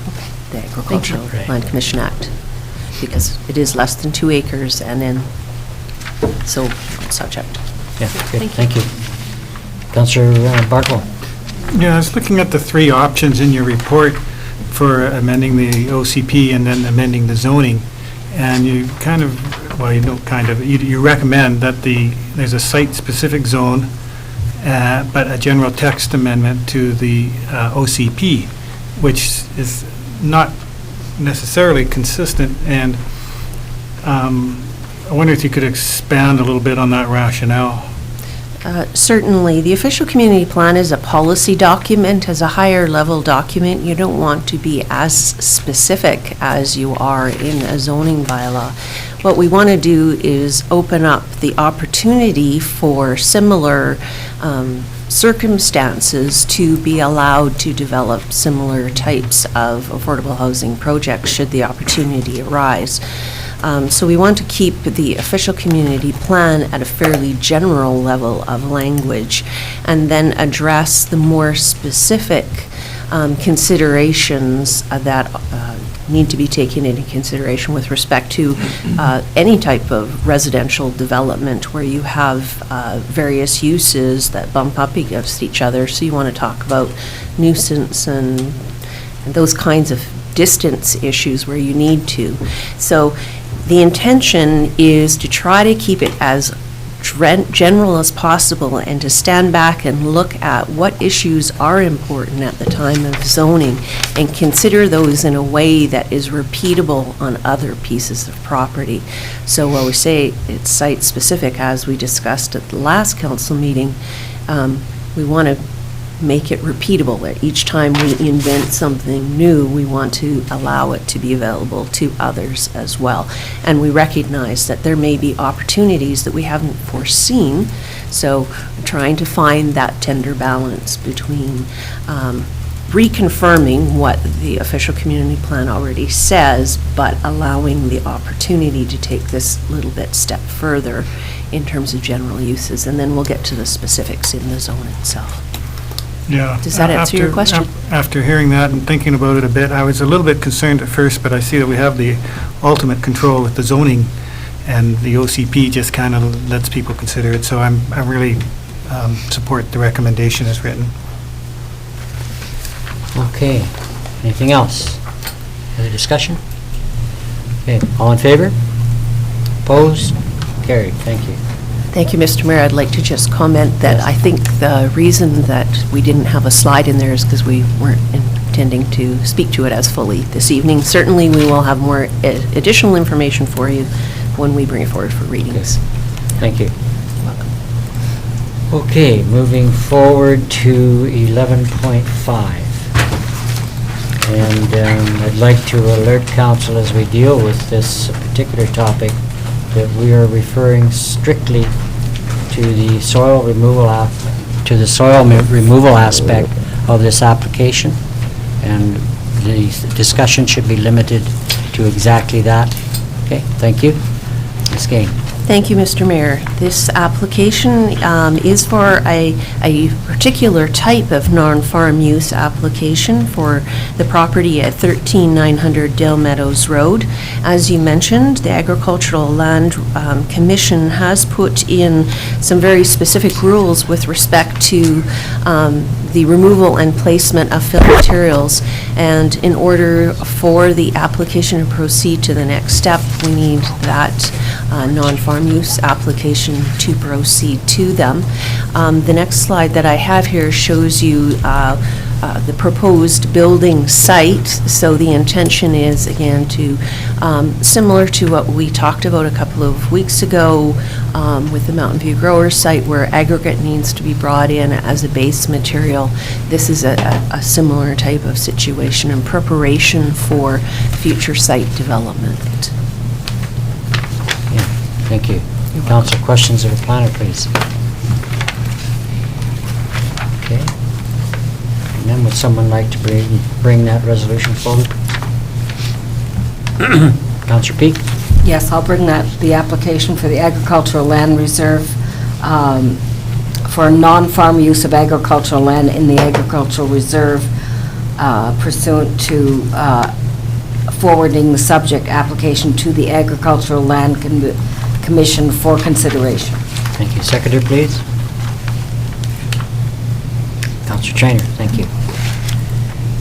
the Agricultural Right. Land Commission Act, because it is less than 2 acres, and then, so, subject. Yeah, good, thank you. Councillor Bartle? Yeah, I was looking at the 3 options in your report for amending the OCP and then amending the zoning, and you kind of, well, you don't kind of, you recommend that there's a site-specific zone, but a general text amendment to the OCP, which is not necessarily consistent, and I wonder if you could expand a little bit on that rationale. Certainly. The official community plan is a policy document, as a higher level document. You don't want to be as specific as you are in a zoning bylaw. What we want to do is open up the opportunity for similar circumstances to be allowed to develop similar types of affordable housing projects should the opportunity arise. So we want to keep the official community plan at a fairly general level of language, and then address the more specific considerations that need to be taken into consideration with respect to any type of residential development where you have various uses that bump up against each other. So you want to talk about nuisance and those kinds of distance issues where you need to. So the intention is to try to keep it as general as possible and to stand back and look at what issues are important at the time of zoning and consider those in a way that is repeatable on other pieces of property. So while we say it's site-specific, as we discussed at the last council meeting, we want to make it repeatable. Each time we invent something new, we want to allow it to be available to others as well. And we recognize that there may be opportunities that we haven't foreseen, so we're trying to find that tender balance between reconfirming what the official community plan already says, but allowing the opportunity to take this little bit step further in terms of general uses, and then we'll get to the specifics in the zone itself. Yeah. Does that answer your question? After hearing that and thinking about it a bit, I was a little bit concerned at first, but I see that we have the ultimate control with the zoning, and the OCP just kind of lets people consider it, so I really support the recommendation as written. Okay. Anything else? Other discussion? Okay, all in favor? Opposed? Carried, thank you. Thank you, Mr. Mayor. I'd like to just comment that I think the reason that we didn't have a slide in there is because we weren't intending to speak to it as fully this evening. Certainly, we will have more additional information for you when we bring it forward for readings. Thank you. Okay, moving forward to 11.5. And I'd like to alert council as we deal with this particular topic that we are referring strictly to the soil removal aspect of this application, and the discussion should be limited to exactly that. Okay, thank you. Ms. Gain. Thank you, Mr. Mayor. This application is for a particular type of non-farm use application for the property at 13900 Dale Meadows Road. As you mentioned, the Agricultural Land Commission has put in some very specific rules with respect to the removal and placement of fill materials. And in order for the application to proceed to the next step, we need that non-farm use application to proceed to them. The next slide that I have here shows you the proposed building site. So the intention is, again, to, similar to what we talked about a couple of weeks ago with the Mountain View Grower site, where aggregate needs to be brought in as a base material. This is a similar type of situation in preparation for future site development. Thank you. Council, questions of the planner, please. Okay. And then would someone like to bring that resolution forward? Councillor Peak? Yes, I'll bring the application for the agricultural land reserve for non-farm use of agricultural land in the agricultural reserve pursuant to forwarding the subject application to the Agricultural Land Commission for consideration. Thank you. Seconder, please. Councillor Trainer, thank you.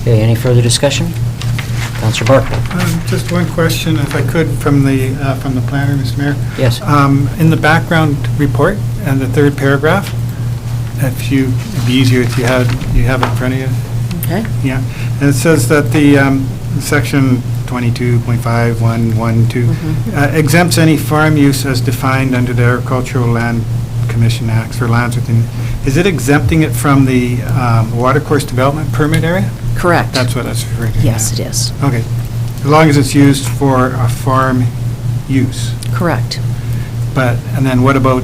Okay, any further discussion? Councillor Barclay. Just one question, if I could, from the planner, Mr. Mayor. Yes. In the background report and the third paragraph, it'd be easier if you have it in front of you. Okay. Yeah, and it says that the section 22.5112 exempts any farm use as defined under the Agricultural Land Commission Acts for lands within. Is it exempting it from the watercourse development permit area? Correct. That's what I was referring to. Yes, it is. Okay, as long as it's used for a farm use. Correct. And then what about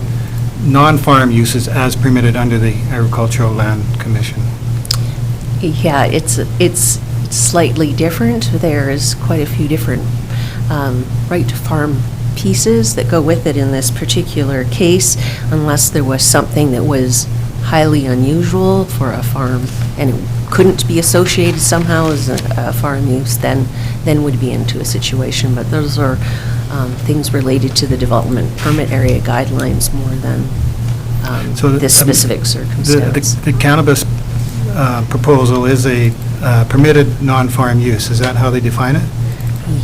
non-farm uses as permitted under the Agricultural Land Commission? Yeah, it's slightly different. There's quite a few different right to farm pieces that go with it in this particular case, unless there was something that was highly unusual for a farm and it couldn't be associated somehow as a farm use, then would be into a situation. But those are things related to the development permit area guidelines more than this specific circumstance. The cannabis proposal is a permitted non-farm use. Is that how they define it?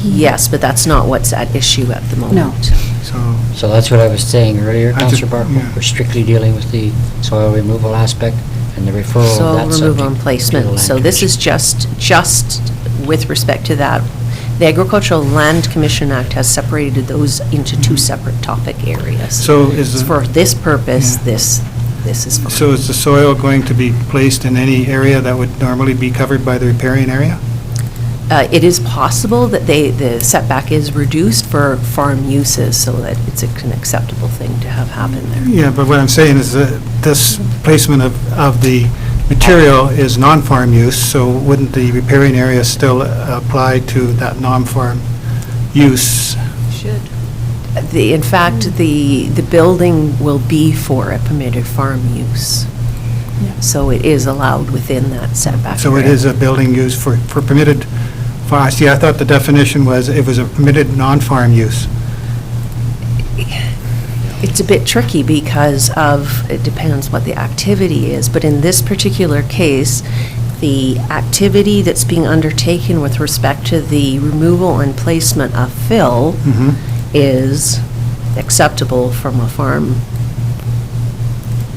Yes, but that's not what's at issue at the moment. No. So that's what I was saying earlier, I Councillor just- Barclay. yeah. We're strictly dealing with the soil removal aspect and the referral of Soil that subject removal and to the placement. Land So this is just with respect to that. The Agricultural Land Commission Act has separated those into two separate topic areas. So is For this purpose, Yeah. this is fine. So is the soil going to be placed in any area that would normally be covered by the riparian area? It is possible that the setback is reduced for farm uses so that it's an acceptable thing to have happen there. Yeah, but what I'm saying is that this placement of the material is non-farm use, so wouldn't the riparian area still apply to that non-farm use? Should. In fact, the building will be for a permitted farm use. So it is allowed within that setback So it area. is a building used for permitted, see, I thought the definition was it was a permitted non-farm use. It's a bit tricky because it depends what the activity is, but in this particular case, the activity that's being undertaken with respect to the removal and placement of fill is acceptable from a farm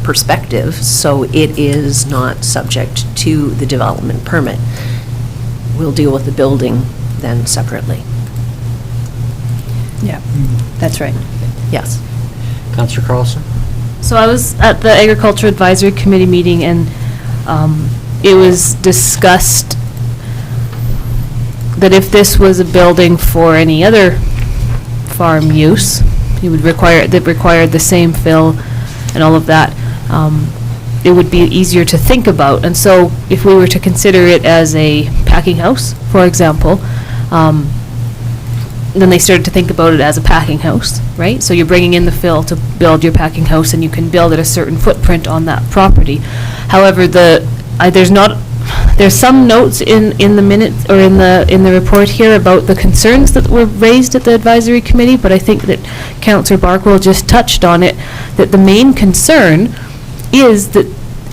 perspective, so it is not subject to the development permit. We'll deal with the building then separately. Yeah, that's right. Yes. Councillor Carlson? So I was at the Agriculture Advisory Committee meeting, and it was discussed that if this was a building for any other farm use, it would require, that required the same fill and all of that, it would be easier to think about. And so if we were to consider it as a packing house, for example, then they started to think about it as a packing house, right? So you're bringing in the fill to build your packing house, and you can build at a certain footprint on that property. However, there's some notes in the minutes, or in the report here, about the concerns that were raised at the advisory committee, but I think that Councillor Barkwell just touched on it, that the main concern is that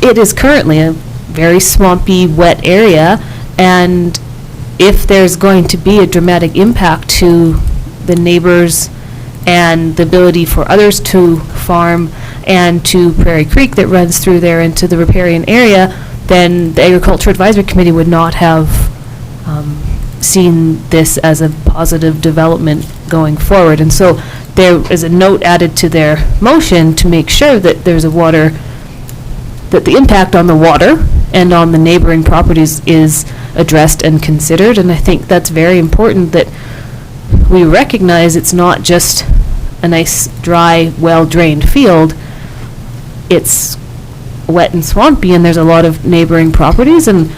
it is currently a very swampy, wet area, and if there's going to be a dramatic impact to the neighbors and the ability for others to farm, and to Prairie Creek that runs through there into the riparian area, then the Agriculture Advisory Committee would not have seen this as a positive development going forward. And so there is a note added to their motion to make sure that there's a water, that the impact on the water and on the neighboring properties is addressed and considered. And I think that's very important, that we recognize it's not just a nice, dry, well-drained field. It's wet and swampy, and there's a lot of neighboring properties, and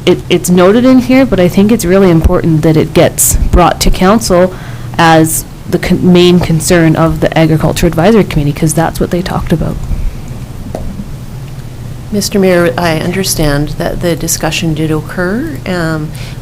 it's noted in here, but I think it's really important that it gets brought to council as the main concern of the Agriculture Advisory Committee, because that's what they talked about. Mr. Mayor, I understand that the discussion did occur.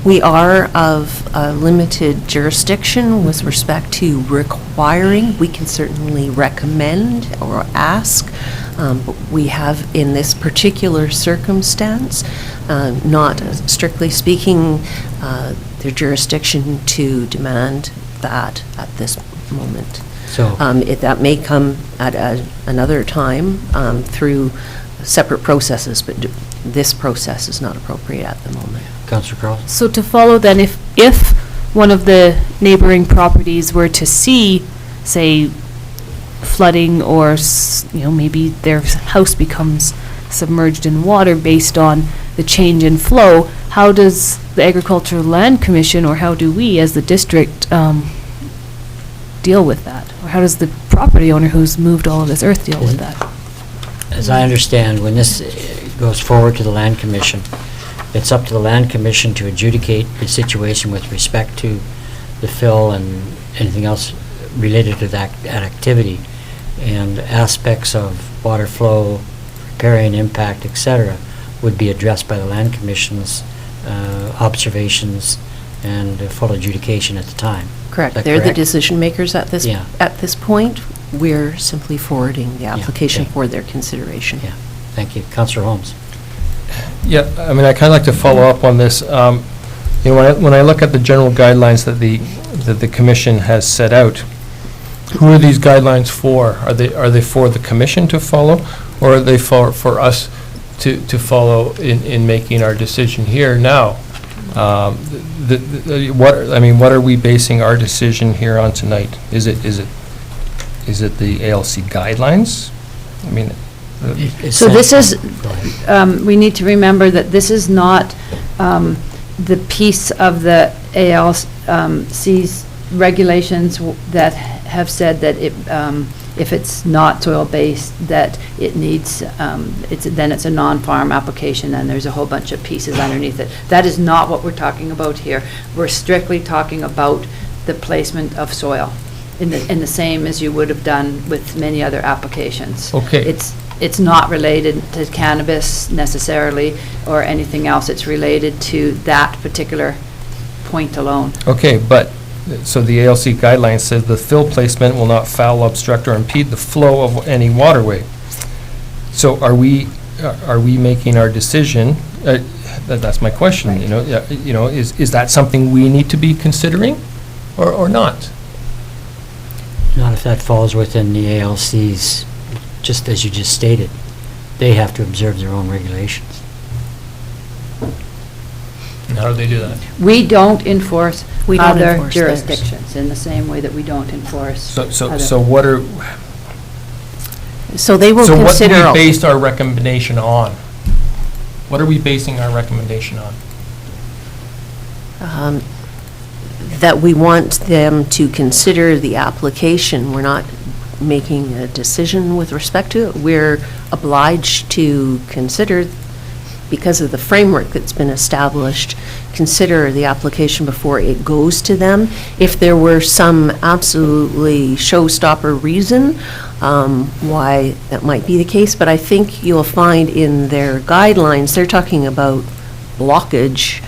We are of a limited jurisdiction with respect to requiring. We can certainly recommend or ask. But we have, in this particular circumstance, not strictly speaking, the jurisdiction to demand that at this moment. So, That may come at another time through separate processes, but this process is not appropriate at the moment. Councillor Carlson? So to follow then, if one of the neighboring properties were to see, say, flooding, or maybe their house becomes submerged in water based on the change in flow, how does the Agricultural Land Commission, or how do we as the district deal with that? Or how does the property owner who's moved all of this earth deal with that? As I understand, when this goes forward to the Land Commission, it's up to the Land Commission to adjudicate the situation with respect to the fill and anything else related to that activity, and aspects of water flow, riparian impact, etc., would be addressed by the Land Commission's observations and full adjudication at the time. Correct. Is that They're the correct? decision makers at this Yeah. at this point. We're simply forwarding the application okay. for their consideration. Yeah, thank you. Councillor Holmes? Yeah, I mean, I kind of like to follow up on this. When I look at the general guidelines that the commission has set out, who are these guidelines for? Are they for the commission to follow, or are they for us to follow in making our decision here now? What are we basing our decision here on tonight? Is it the ALC guidelines? I mean, So this is, we need to remember that this is not the piece of the ALC's regulations that have said that if it's not soil-based, that it needs, then it's a non-farm application, and there's a whole bunch of pieces underneath it. That is not what we're talking about here. We're strictly talking about the placement of soil, in the same as you would have done with many other applications. Okay. It's not related to cannabis necessarily, or anything else. It's related to that particular point alone. okay, but, so the ALC guidelines says the fill placement will not foul, obstruct, or impede the flow of any waterway. So are we making our decision That's my question, you know, is that something we need to be considering or not? Not if that falls within the ALC's, just as you just stated. They have to observe their own regulations. And how do they do that? We don't enforce We don't other enforce theirs. jurisdictions in the same way that we don't enforce other. So what are, So they will so what do consider. we based our recommendation on? What are we basing our recommendation on? That we want them to consider the application. We're not making a decision with respect to it. We're obliged to consider, because of the framework that's been established, consider the application before it goes to them. If there were some absolutely showstopper reason why that might be the case, but I think you'll find in their guidelines, they're talking about blockage,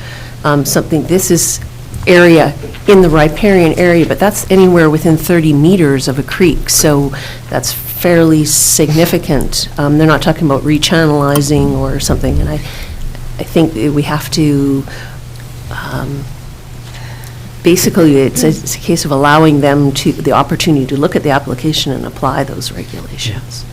this is area in the riparian area, but that's anywhere within 30 meters of a creek, so that's fairly significant. They're not talking about rechannelizing or something, and I think that we have to, basically, it's a case of allowing them the opportunity to look at the application and apply those regulations.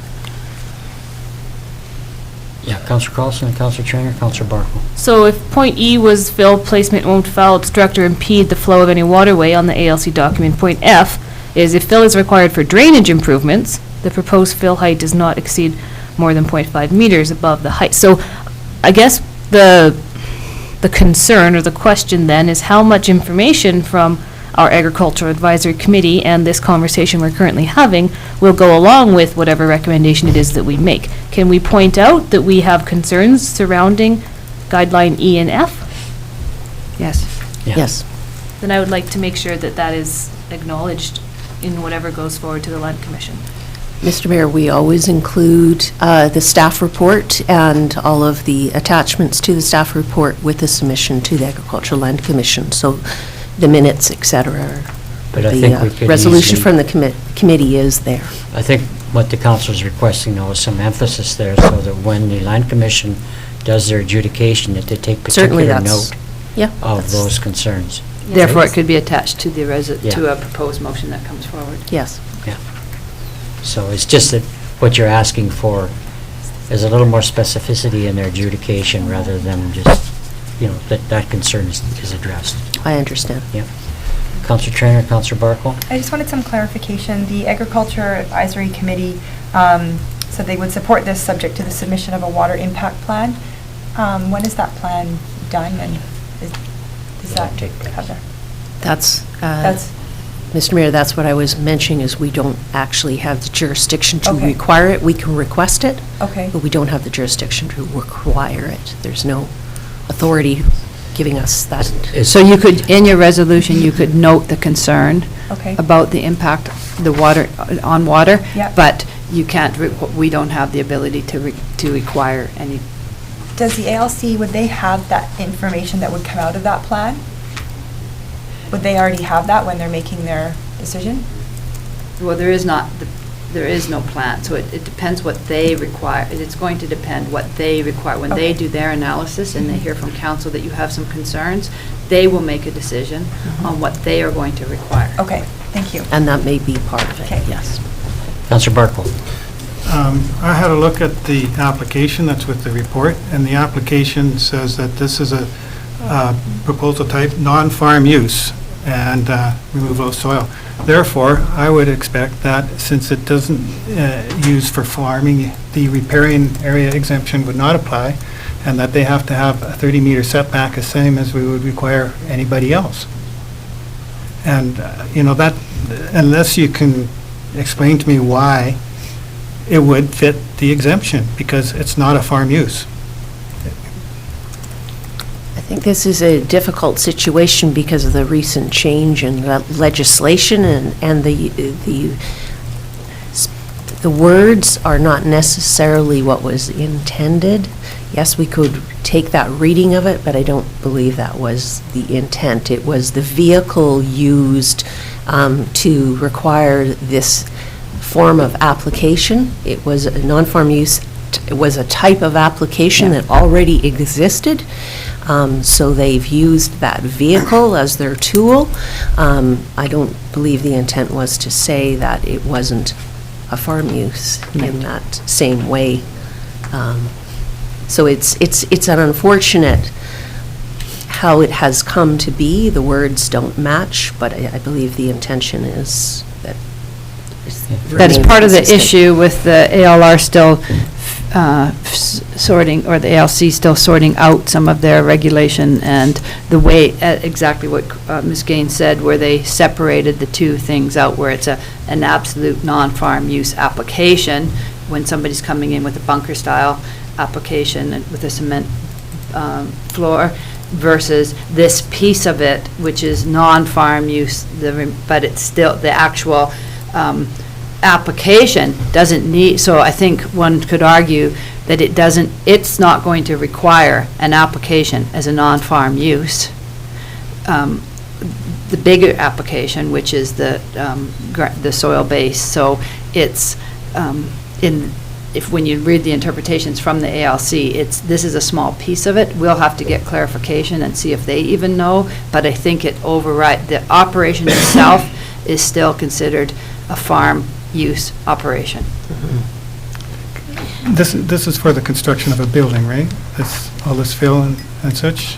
Yeah, Councillor Carlson, and Councillor Trainer, Councillor Barkle. So if point E was fill placement won't foul, obstruct, or impede the flow of any waterway on the ALC document, point F is if fill is required for drainage improvements, the proposed fill height does not exceed more than 0.5 meters above the height. So I guess the concern or the question then is how much information from our Agricultural Advisory Committee and this conversation we're currently having will go along with whatever recommendation it is that we make. Can we point out that we have concerns surrounding guideline E and F? Yes. Yeah. Yes. Then I would like to make sure that that is acknowledged in whatever goes forward to the Land Commission. Mr. Mayor, we always include the staff report and all of the attachments to the staff report with the submission to the Agricultural Land Commission, so the minutes, et cetera. But I think we could resolution easily- from the committee is there. I think what the council is requesting, though, is some emphasis there so that when the Land Commission does their adjudication, that they take Certainly particular that's, note yeah. of that's- those concerns. Therefore, it could be attached to the Yeah. to a proposed motion that comes forward. Yes. So it's just that what you're asking for is a little more specificity in their adjudication rather than just, that concern is addressed. I understand. Councillor Trainer, Councillor Barkle? I just wanted some clarification. The Agriculture Advisory Committee said they would support this subject to the submission of a water impact plan. When is that plan done, and does that have there? That's, Mr. Mayor, that's what I was mentioning, is we don't actually have the jurisdiction to Okay. require it. We can request it, Okay. but we don't have the jurisdiction to require it. There's no authority giving us that. So you could, in your resolution, you could note the concern Okay. about the impact, on water, Yeah. but you can't, we don't have the ability to require any. Does the ALC, would they have that information that would come out of that plan? Would they already have that when they're making their decision? Well, there is no plan, so it depends what they require. It's going to depend what they require. When they Okay. do their analysis and they hear from council that you have some concerns, they will make a decision on what they are going to require. Okay, thank you. And that may be part of it, Okay. yes. Councillor Barkle? I had a look at the application that's with the report, and the application says that this is a proposal type non-farm use and removal of soil. Therefore, I would expect that since it doesn't use for farming, the riparian area exemption would not apply, and that they have to have a 30-meter setback, the same as we would require anybody else. And, that, unless you can explain to me why it would fit the exemption, because it's not a farm use. I think this is a difficult situation because of the recent change in legislation, and the words are not necessarily what was intended. Yes, we could take that reading of it, but I don't believe that was the intent. It was the vehicle used to require this form of application. It was a non-farm use was a type of application that already existed. So they've used that vehicle as their tool. I don't believe the intent was to say that it wasn't a farm use in that same way. So it's an unfortunate how it has come to be. The words don't match, but I believe the intention is that. That is part of the issue with the ALR still sorting, or the ALC still sorting out some of their regulation, and the way, exactly what Ms. Gaines said, where they separated the two things out, where it's an absolute non-farm use application, when somebody's coming in with a bunker-style application and with a cement floor, versus this piece of it, which is non-farm use, but it's still, the actual application doesn't need, so I think one could argue that it's not going to require an application as a non-farm use. The bigger application, which is the soil base, so it's, when you read the interpretations from the ALC, this is a small piece of it. We'll have to get clarification and see if they even know, but I think the operation itself is still considered a farm use operation. This is for the construction of a building, right? All this fill and such?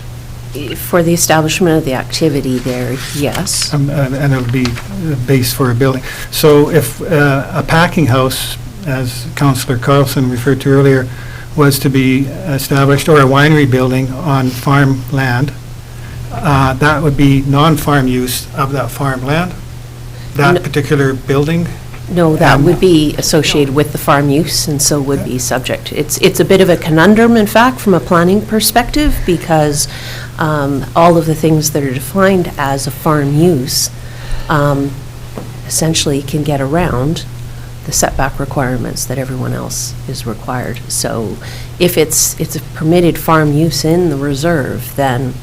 For the establishment of the activity there, yes. And it'll be a base for a building. So if a packing house, as Councillor Carlson referred to earlier, was to be established, or a winery building on farm land, that would be non-farm use of that farm land? That particular building? No, that would be associated with the farm use, and so would be subject. It's a bit of a conundrum, in fact, from a planning perspective, because all of the things that are defined as a farm use essentially can get around the setback requirements that everyone else is required. So if it's a permitted farm use in the reserve, then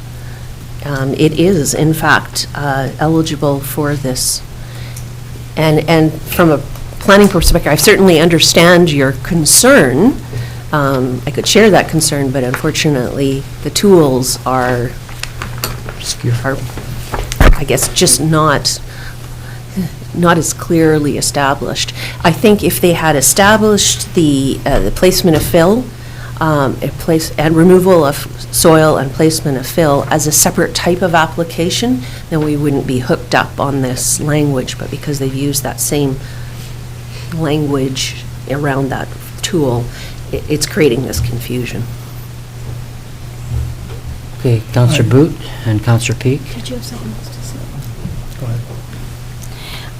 it is, in fact, eligible for this. And from a planning perspective, I certainly understand your concern. I could share that concern, but unfortunately, the tools are I guess, just not as clearly established. I think if they had established the placement of fill, and removal of soil and placement of fill as a separate type of application, then we wouldn't be hooked up on this language, but because they've used that same language around that tool, it's creating this confusion. Okay, Councillor Boot and Councillor Peak. Did you have something else to say? Go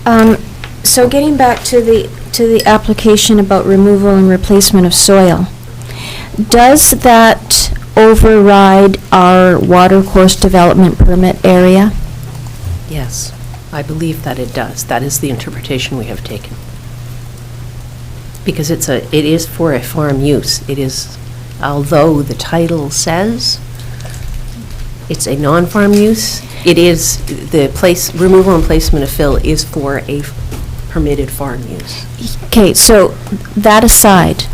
ahead. So getting back to the application about removal and replacement of soil, does that override our watercourse development permit area? Yes, I believe that it does. That is the interpretation we have taken. Because it is for a farm use. It is, although the title says it's a non-farm use, it is, the removal and placement of fill is for a permitted farm use. Okay, so that aside,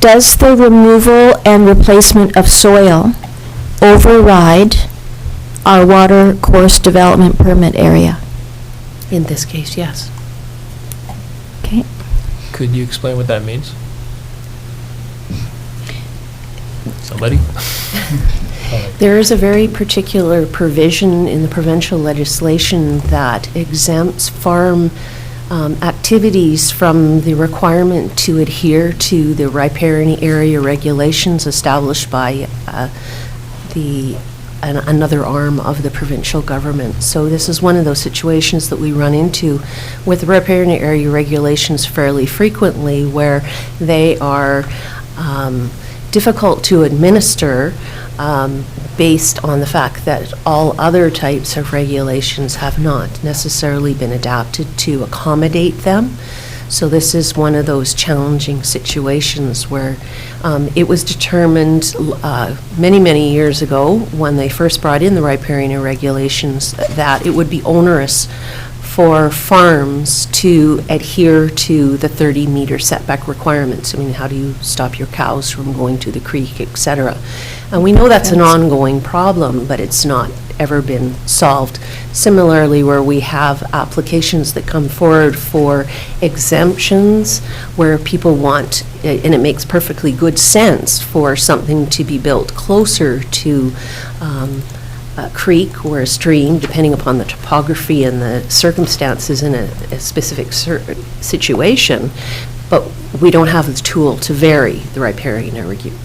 does the removal and replacement of soil override our water course development permit area? In this case, yes. Okay. Could you explain what that means? Somebody? There is a very particular provision in the provincial legislation that exempts farm activities from the requirement to adhere to the riparian area regulations established by another arm of the provincial government. So this is one of those situations that we run into with the riparian area regulations fairly frequently, where they are difficult to administer based on the fact that all other types of regulations have not necessarily been adapted to accommodate them. So this is one of those challenging situations where it was determined many, many years ago when they first brought in the riparian regulations that it would be onerous for farms to adhere to the 30-meter setback requirements. I mean, how do you stop your cows from going to the creek, et cetera? And we know that's an ongoing problem, but it's not ever been solved. Similarly, where we have applications that come forward for exemptions, where people want, and it makes perfectly good sense for something to be built closer to a creek or a stream, depending upon the topography and the circumstances in a specific situation, but we don't have the tool to vary the riparian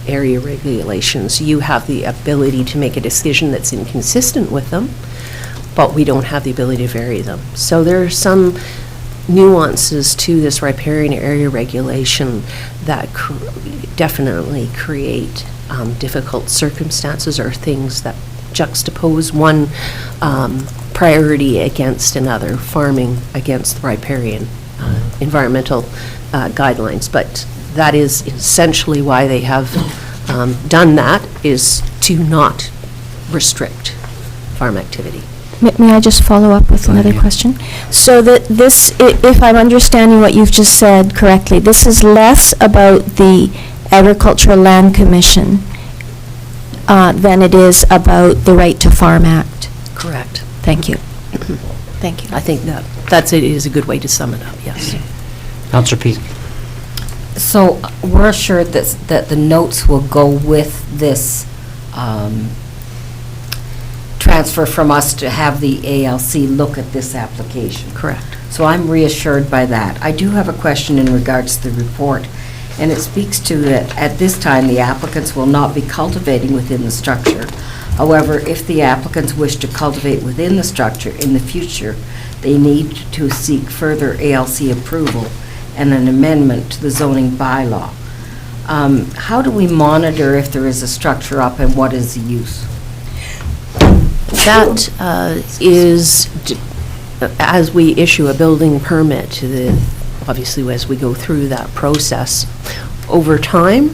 area regulations. You have the ability to make a decision that's inconsistent with them, but we don't have the ability to vary them. So there are some nuances to this riparian area regulation that definitely create difficult circumstances or things that juxtapose one priority against another, farming against the riparian environmental guidelines. But that is essentially why they have done that, is to not restrict farm activity. May I just follow up with another question? So that this, if I'm understanding what you've just said correctly, this is less about the Agricultural Land Commission than it is about the Right to Farm Act. Correct. Thank you. Thank you. I think that is a good way to sum it up, yes. Councillor Peak. So we're assured that the notes will go with this transfer from us to have the ALC look at this application. Correct. So I'm reassured by that. I do have a question in regards to the report, and it speaks to that at this time, the applicants will not be cultivating within the structure. However, if the applicants wish to cultivate within the structure in the future, they need to seek further ALC approval and an amendment to the zoning bylaw. How do we monitor if there is a structure up and what is the use? That is, as we issue a building permit, obviously as we go through that process, over time,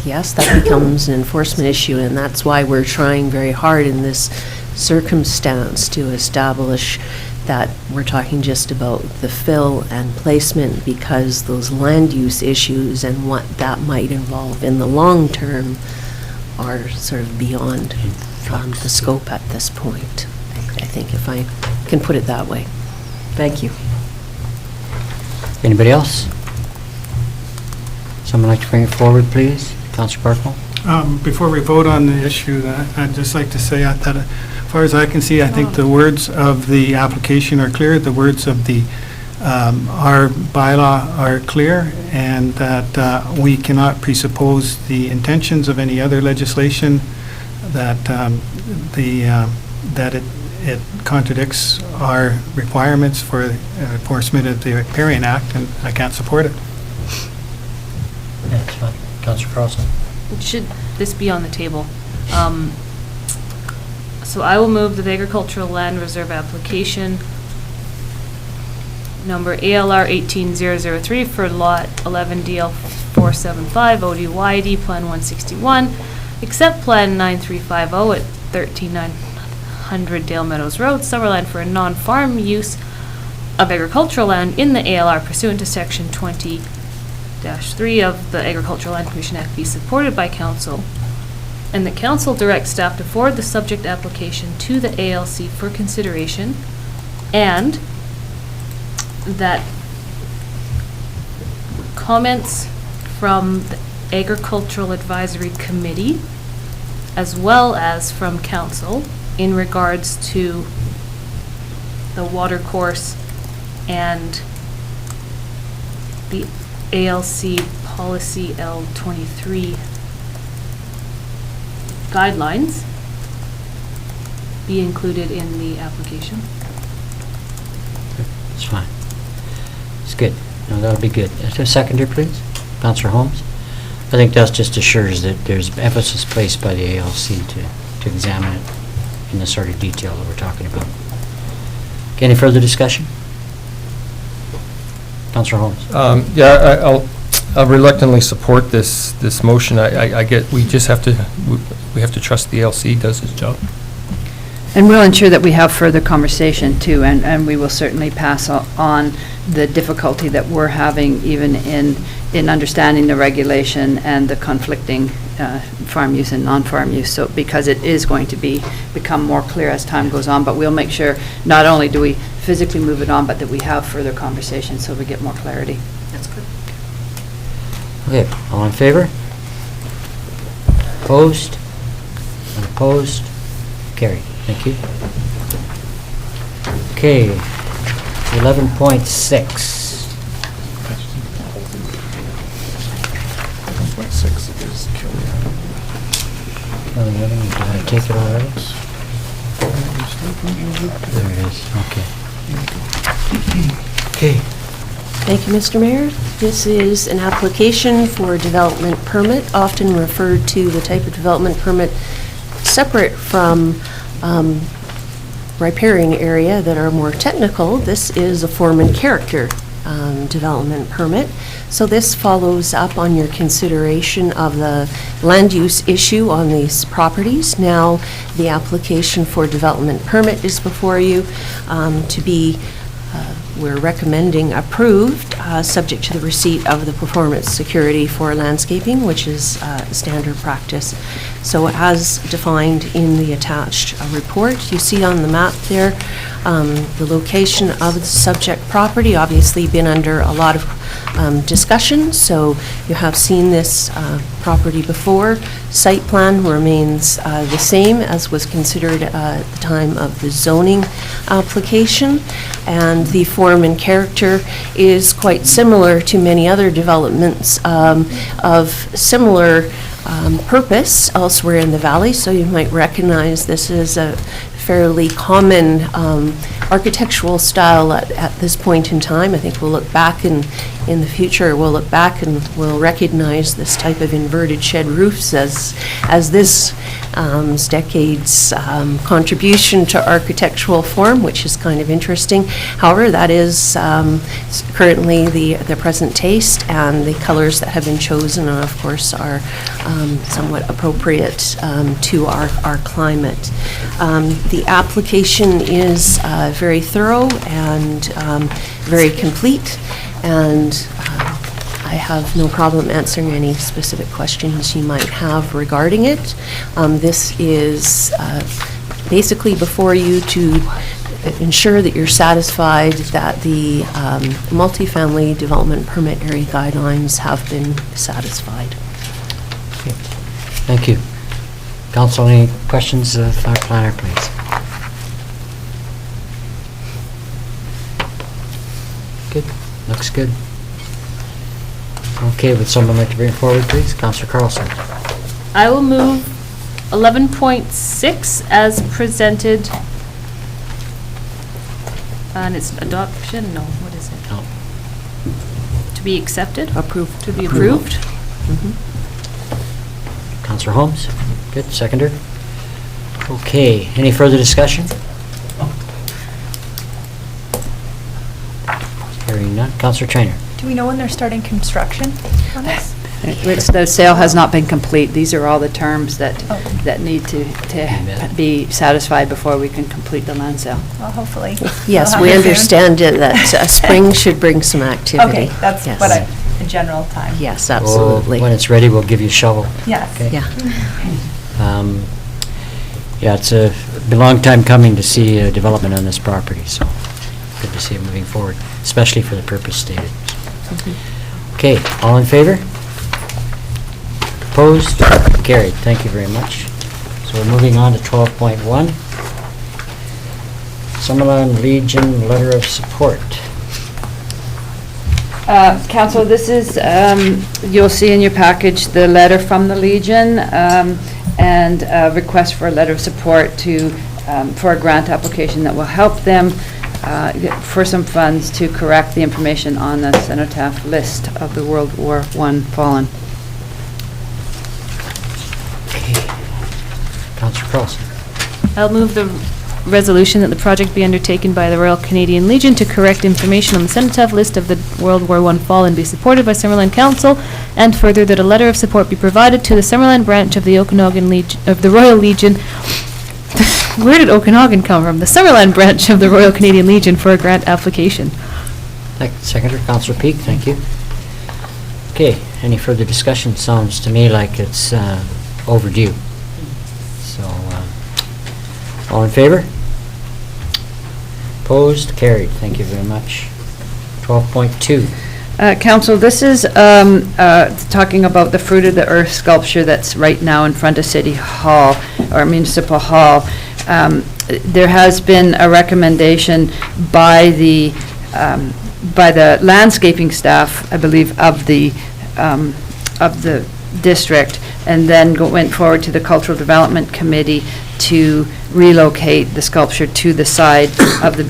yes, that becomes an enforcement issue, and that's why we're trying very hard in this circumstance to establish that we're talking just about the fill and placement, because those land use issues and what that might involve in the long term are sort of beyond the scope at this point, I think, if I can put it that way. Thank you. Anybody else? Someone like to bring it forward, please? Councillor Barkle? Before we vote on the issue, I'd just like to say that as far as I can see, I think the words of the application are clear, the words of the our bylaw are clear, and that we cannot presuppose the intentions of any other legislation, that that it contradicts our requirements for enforcement of the Riparian Act, and I can't support it. That's fine. Councillor Carlson? Should this be on the table? So I will move the agricultural land reserve application number ALR 18003 for lot 11 DL 475 ODYD Plan 161, accept Plan 9350 at 13900 Dale Meadows Road, Summerland, for a non-farm use of agricultural land in the ALR pursuant to Section 20-3 of the Agricultural Land Commission Act be supported by council, and the council directs staff to forward the subject application to the ALC for consideration, and that comments from the Agricultural Advisory Committee as well as from council in regards to the water course and the ALC Policy L23 guidelines be included in the application. That's fine. It's good. No, that'll be good. A seconder, please. Councillor Holmes? I think that just assures that there's emphasis placed by the ALC to examine it in the sort of detail that we're talking about. Okay, any further discussion? Councillor Holmes? Yeah, I'll reluctantly support this motion. I get, we just have to, we have to trust the ALC does its job. And we'll ensure that we have further conversation too, and we will certainly pass on the difficulty that we're having even in understanding the regulation and the conflicting farm use and non-farm use, so, because it is going to become more clear as time goes on, but we'll make sure not only do we physically move it on, but that we have further conversation so we get more clarity. That's good. Okay, all in favor? Opposed? Unopposed? Carried. Thank you. Okay, 11.6. 6 is Oh, you want to take it already? There it is, okay. Okay. Thank you, Mr. Mayor. This is an application for a development permit, often referred to the type of development permit separate from riparian area that are more technical. This is a form and character development permit. So this follows up on your consideration of the land use issue on these properties. Now, the application for development permit is before you to be, we're recommending approved, subject to the receipt of the performance security for landscaping, which is standard practice. So as defined in the attached report, you see on the map there, the location of the subject property, obviously been under a lot of discussion, so you have seen this property before. Site plan remains the same as was considered at the time of the zoning application, and the form and character is quite similar to many other developments of similar purpose elsewhere in the valley, so you might recognize this is a fairly common architectural style at this point in time. I think we'll look back in the future, we'll look back and we'll recognize this type of inverted shed roofs as this decade's contribution to architectural form, which is kind of interesting. However, that is currently the present taste, and the colors that have been chosen, of course, are somewhat appropriate to our climate. The application is very thorough and very complete, and I have no problem answering any specific questions you might have regarding it. This is basically before you to ensure that you're satisfied that the multifamily development permit area guidelines have been satisfied. Okay. Thank you. Council, any questions of our planner, please? Good. Looks good. Okay, would someone like to bring forward, please? Councillor Carlson. I will move 11.6 as presented. And it's adoption? No, what is it? No. To be accepted? Approved. To be approved? Councillor Holmes. Good. Seconder. Okay. Any further discussion? Hearing none. Councillor Trainer. Do we know when they're starting construction on this? The sale has not been complete. These are all the terms that need to be satisfied before we can complete the land sale. Well, hopefully. Yes, we'll we have it soon. understand it that spring should bring some activity. Okay, that's Yes. what in general time. Yes, absolutely. When it's ready, we'll give you a shovel. Yes. Okay. Yeah. Yeah, it's been a long time coming to see development on this property, so good to see it moving forward, especially for the purpose stated. Okay, all in favor? Opposed? Carried. Thank you very much. So we're moving on to 12.1. Summerland Legion Letter of Support. Council, this is, you'll see in your package the letter from the Legion and a request for a letter of support for a grant application that will help them for some funds to correct the information on the cenotaph list of the World War I fallen. Councillor Carlson. I'll move the resolution that the project be undertaken by the Royal Canadian Legion to correct information on the cenotaph list of the World War I fallen be supported by Summerland Council, and further that a letter of support be provided to the Summerland branch of the Okanagan Legion, of the Royal Legion, Where did Okanagan come from? The Summerland branch of the Royal Canadian Legion for a grant application. Seconder, Councillor Peak, thank you. Okay, any further discussion? Sounds to me like it's overdue. So, all in favor? Opposed? Carried. Thank you very much. 12.2. Council, this is talking about the Fruit of the Earth sculpture that's right now in front of City Hall, or Municipal Hall. There has been a recommendation by the landscaping staff, I believe, of the district, and then went forward to the Cultural Development Committee to relocate the sculpture to the side of the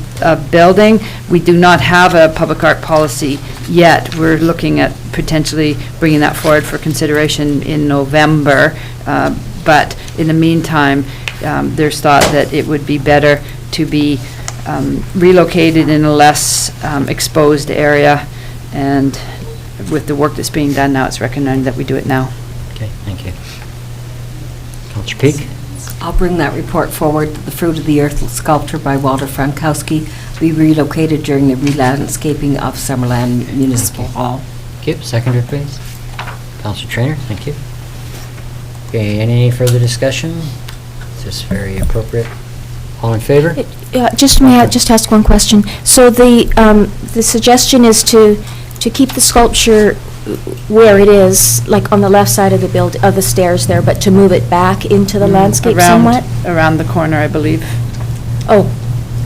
building. We do not have a public art policy yet. We're looking at potentially bringing that forward for consideration in November. But in the meantime, there's thought that it would be better to be relocated in a less exposed area. And with the work that's being done now, it's recommended that we do it now. Okay, thank you. Councillor Peak? I'll bring that report forward that the Fruit of the Earth sculpture by Walter Frankowski be relocated during the re-landscaping of Summerland Municipal Hall. Thank you. Seconder, please. Councillor Trainer, thank you. Okay, any further discussion? Is this very appropriate? All in favor? May I just ask one question? So the suggestion is to keep the sculpture where it is, like on the left side of the stairs there, but to move it back into the landscape somewhat? Around the corner, I believe. Oh.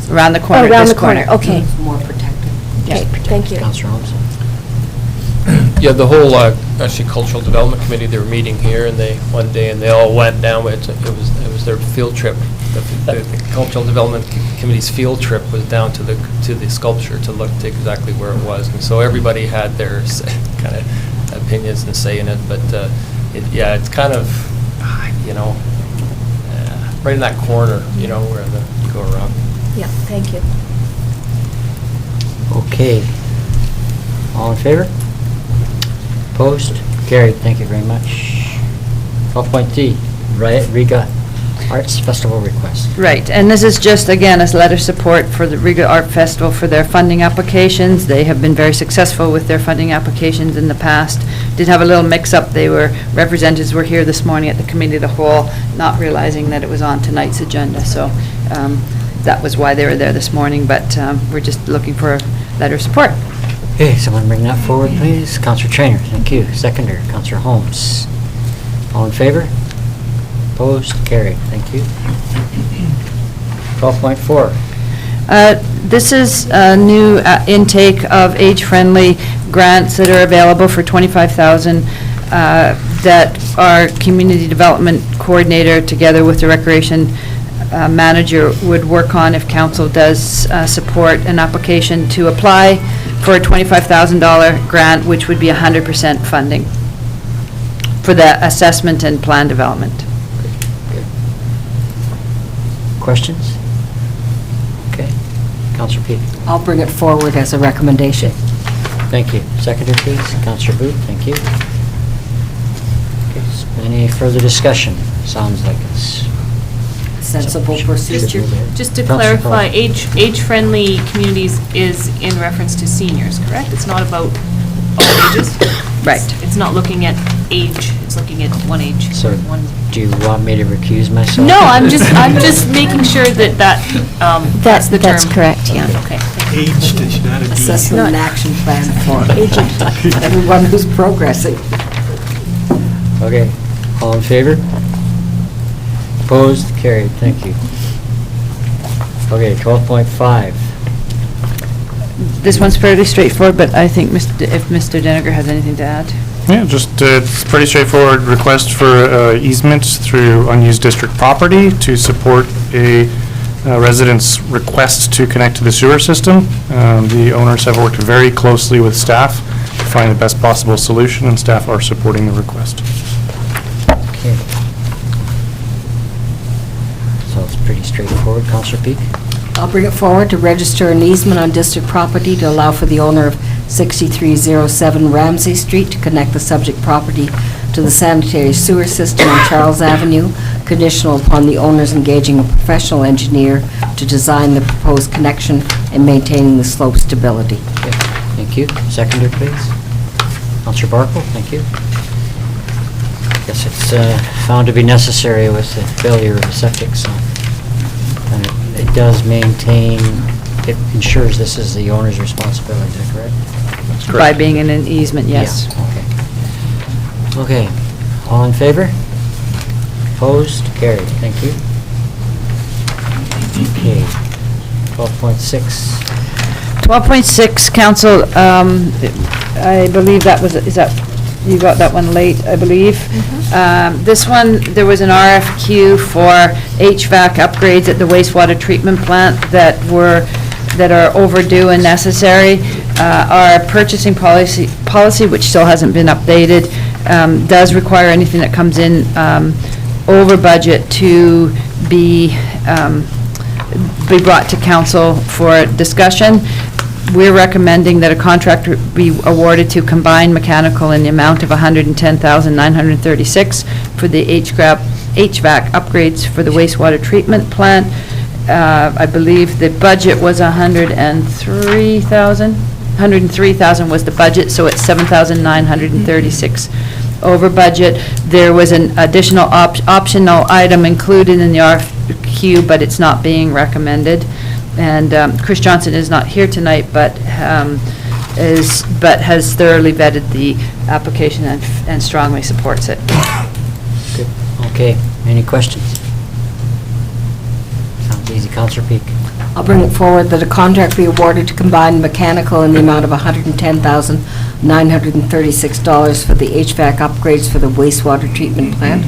Around the corner, Around this the corner, okay. More protected. Okay, thank you. Councillor Holmes? Yeah, the whole, actually, Cultural Development Committee, they were meeting here, and one day, and they all went down, it was their field trip. The Cultural Development Committee's field trip was down to the sculpture to look to exactly where it was, and so everybody had their kind of opinions and say in it, but it's kind of, right in that corner, where you go around. Yeah, thank you. Okay. All in favor? Opposed? Carried. Thank you very much. 12.3, Riga Arts Festival request. Right, and this is just, again, a letter of support for the Riga Art Festival for their funding applications. They have been very successful with their funding applications in the past. Did have a little mix-up. Representatives were here this morning at the Committee of the Whole, not realizing that it was on tonight's agenda, so that was why they were there this morning, but we're just looking for a letter of support. Okay, someone bring that forward, please. Councillor Trainer, thank you. Seconder, Councillor Holmes. All in favor? Opposed? Carried. Thank you. 12.4. This is a new intake of age-friendly grants that are available for $25,000 that our Community Development Coordinator, together with the Recreation Manager, would work on if Council does support an application to apply for a $25,000 grant, which would be 100% funding for the assessment and plan development. Good. Questions? Okay. Councillor Peak. I'll bring it forward as a recommendation. Thank you. Seconder, please. Councillor Booth, thank you. Okay, any further discussion? Sounds like it's Sensible procedure. Just to Councillor clarify, Collins. age-friendly communities is in reference to seniors, correct? It's not about all ages? Right. It's not looking at age, it's looking at one age. So, one. do you want me to recuse myself? No, I'm just making sure that that's the term. That's correct, yeah. Okay. Aged is not a deed. Assessment and action plan for everyone who's progressing. Okay. All in favor? Opposed? Carried. Thank you. Okay, 12.5. This one's fairly straightforward, but I think if Mr. Deniger has anything to add. Yeah, just, it's pretty straightforward request for easement through unused district property to support a resident's request to connect to the sewer system. The owners have worked very closely with staff to find the best possible solution, and staff are supporting the request. Okay. So it's pretty straightforward. Councillor Peak? I'll bring it forward to register an easement on district property to allow for the owner of 6307 Ramsey Street to connect the subject property to the sanitary sewer system on Charles Avenue, conditional upon the owners engaging a professional engineer to design the proposed connection and maintaining the slope stability. Okay, thank you. Seconder, please. Counselor Barkle, thank you. Guess it's found to be necessary with the failure of the septic, so. And it does maintain, it ensures this is the owner's responsibility, is that correct? That's By being in an easement, yes. Yeah, okay. Okay, all in favor? Opposed? Carried, thank you. Okay, 12.6. 12.6, council, I believe that was, is that, you got that one late, I believe. This one, there was an RFQ for HVAC upgrades at the wastewater treatment plant that are overdue and necessary. Our purchasing policy, which still hasn't been updated, does require anything that comes in over budget to be brought to council for discussion. We're recommending that a contract be awarded to Combined Mechanical in the amount of $110,936 for the HVAC upgrades for the wastewater treatment plant. I believe the budget was $103,000 was the budget, so it's $7,936 over budget. There was an additional optional item included in the RFQ, but it's not being recommended. And Chris Johnson is not here tonight, but has thoroughly vetted the application and strongly supports it. Good. Okay, any questions? Sounds easy. Counselor Peak. I'll bring it forward that a contract be awarded to Combined Mechanical in the amount of $110,936 for the HVAC upgrades for the wastewater treatment plant.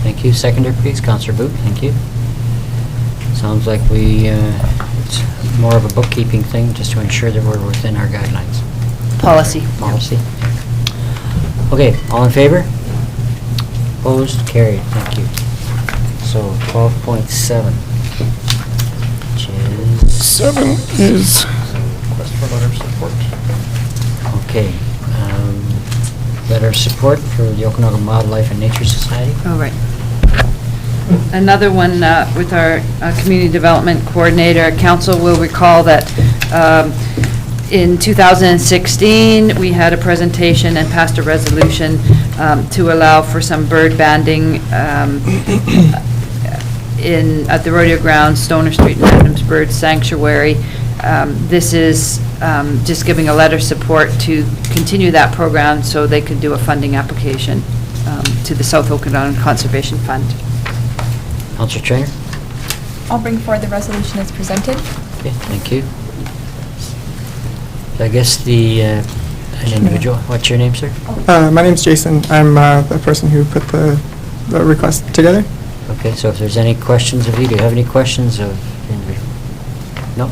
Thank you. Seconder, please. Counselor Booth, thank you. Sounds like it's more of a bookkeeping thing, just to ensure that we're within our guidelines. Policy. Policy. Okay, all in favor? Opposed? Carried. Thank you. So 12.7, which is... 7 is request for letter of support. Okay. Letter of support for the Okanagan Wildlife and Nature Society. Oh, right. Another one with our Community Development Coordinator. Council will recall that in 2016, we had a presentation and passed a resolution to allow for some bird banding at the rodeo grounds, Stoner Street and Adams Bird Sanctuary. This is just giving a letter of support to continue that program so they could do a funding application to the South Okanagan Conservation Fund. Councilor Trainer? I'll bring forward the resolution as presented. Okay, thank you. So I guess an individual, what's your name, sir? My name's Jason. I'm the person who put the request together. Okay, so if there's any questions of you, do you have any questions of the individual? No? I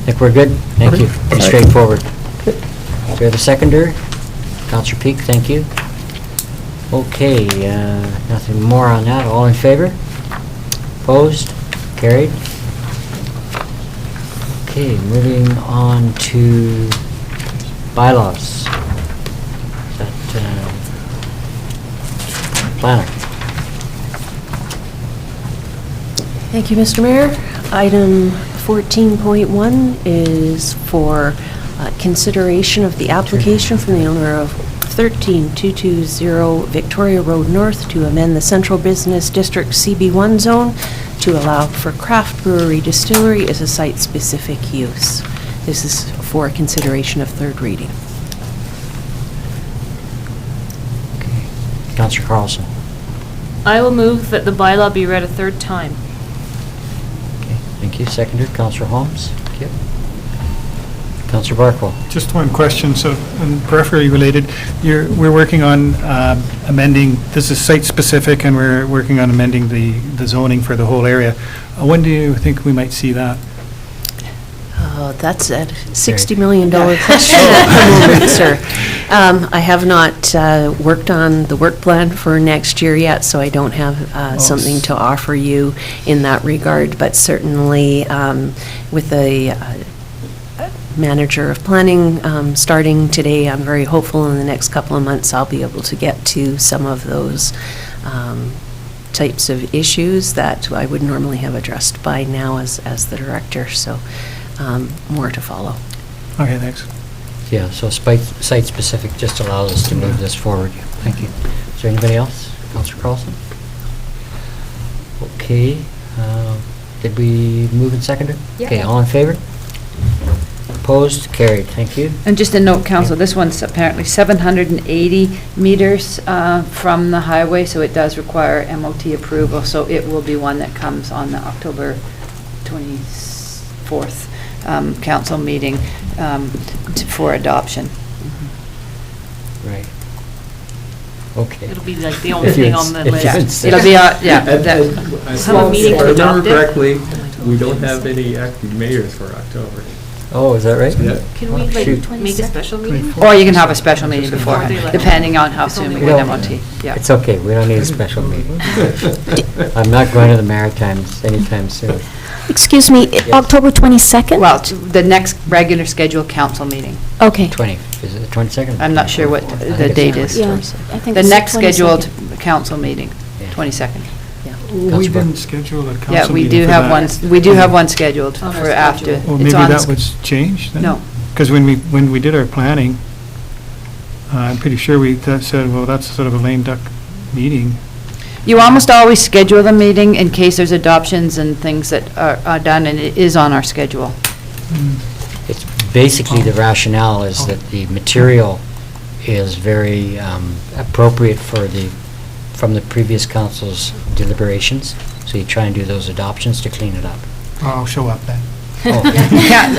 think we're good. Thank you. Pretty straightforward. Do we have a seconder? Councilor Peak, thank you. Okay, nothing more on that. All in favor? Opposed? Carried? Okay, moving on to bylaws. Is that planner? Thank you, Mr. Mayor. Item 14.1 is for consideration of the application from the owner of 13220 Victoria Road North to amend the Central Business District CB1 zone to allow for craft brewery distillery as a site-specific use. This is for consideration of third reading. Okay. Councilor Carlson. I will move that the bylaw be read a third time. Okay, thank you. Seconded. Councilor Holmes. Thank you. Councilor Barkle. Just one question, so, and peripherally related, we're working on amending, this is site-specific, and we're working on amending the zoning for the whole area. When do you think we might see that? That's a $60 million question at the moment, sir. I have not worked on the work plan for next year yet, so I don't have something to offer you in that regard, but certainly with the manager of planning. Starting today, I'm very hopeful in the next couple of months I'll be able to get to some of those types of issues that I would normally have addressed by now as the director, so more to follow. Okay, thanks. Yeah, so site-specific just allows us to move this forward. Thank you. Is there anybody else? Councillor Carlson? Okay, did we move and second it? Yeah. Okay, all in favor? Opposed? Carried. Thank you. And just a note, council, this one's apparently 780 meters from the highway, so it does require MOT approval, so it will be one that comes on the October 24th council meeting for adoption. Right. Okay. It'll be like the only thing on the list. It'll be, yeah. Have a meeting to If I adopt remember it. correctly, we don't have any active mayors for October. Oh, is that right? Yeah. Can we Shoot. like make a special meeting? Or you can have a special meeting before, Before they let- depending on how It's soon we only get one. MOT. Yeah. It's okay, we don't need a special meeting. I'm not going to the Maritimes anytime soon. Excuse me, October 22nd? Well, the next regular scheduled council meeting. Okay. 20, is it the 22nd? I'm not sure what I the think date it's is. Yeah, I think The it's next 22nd. scheduled council meeting, Yeah. 22nd. We Councillor didn't schedule a council Yeah, we meeting do for have that. one, we do have one scheduled on our for after. schedule. Well, It's maybe on that sch- was changed then? No. Because when we did our planning, I'm pretty sure we said, well, that's sort of a lame duck meeting. You almost always schedule the meeting in case there's adoptions and things that are done, and it is on our schedule. It's basically, the rationale is that the material is very appropriate from the previous council's deliberations, so you try and do those adoptions to clean it up. I'll show up then. Oh.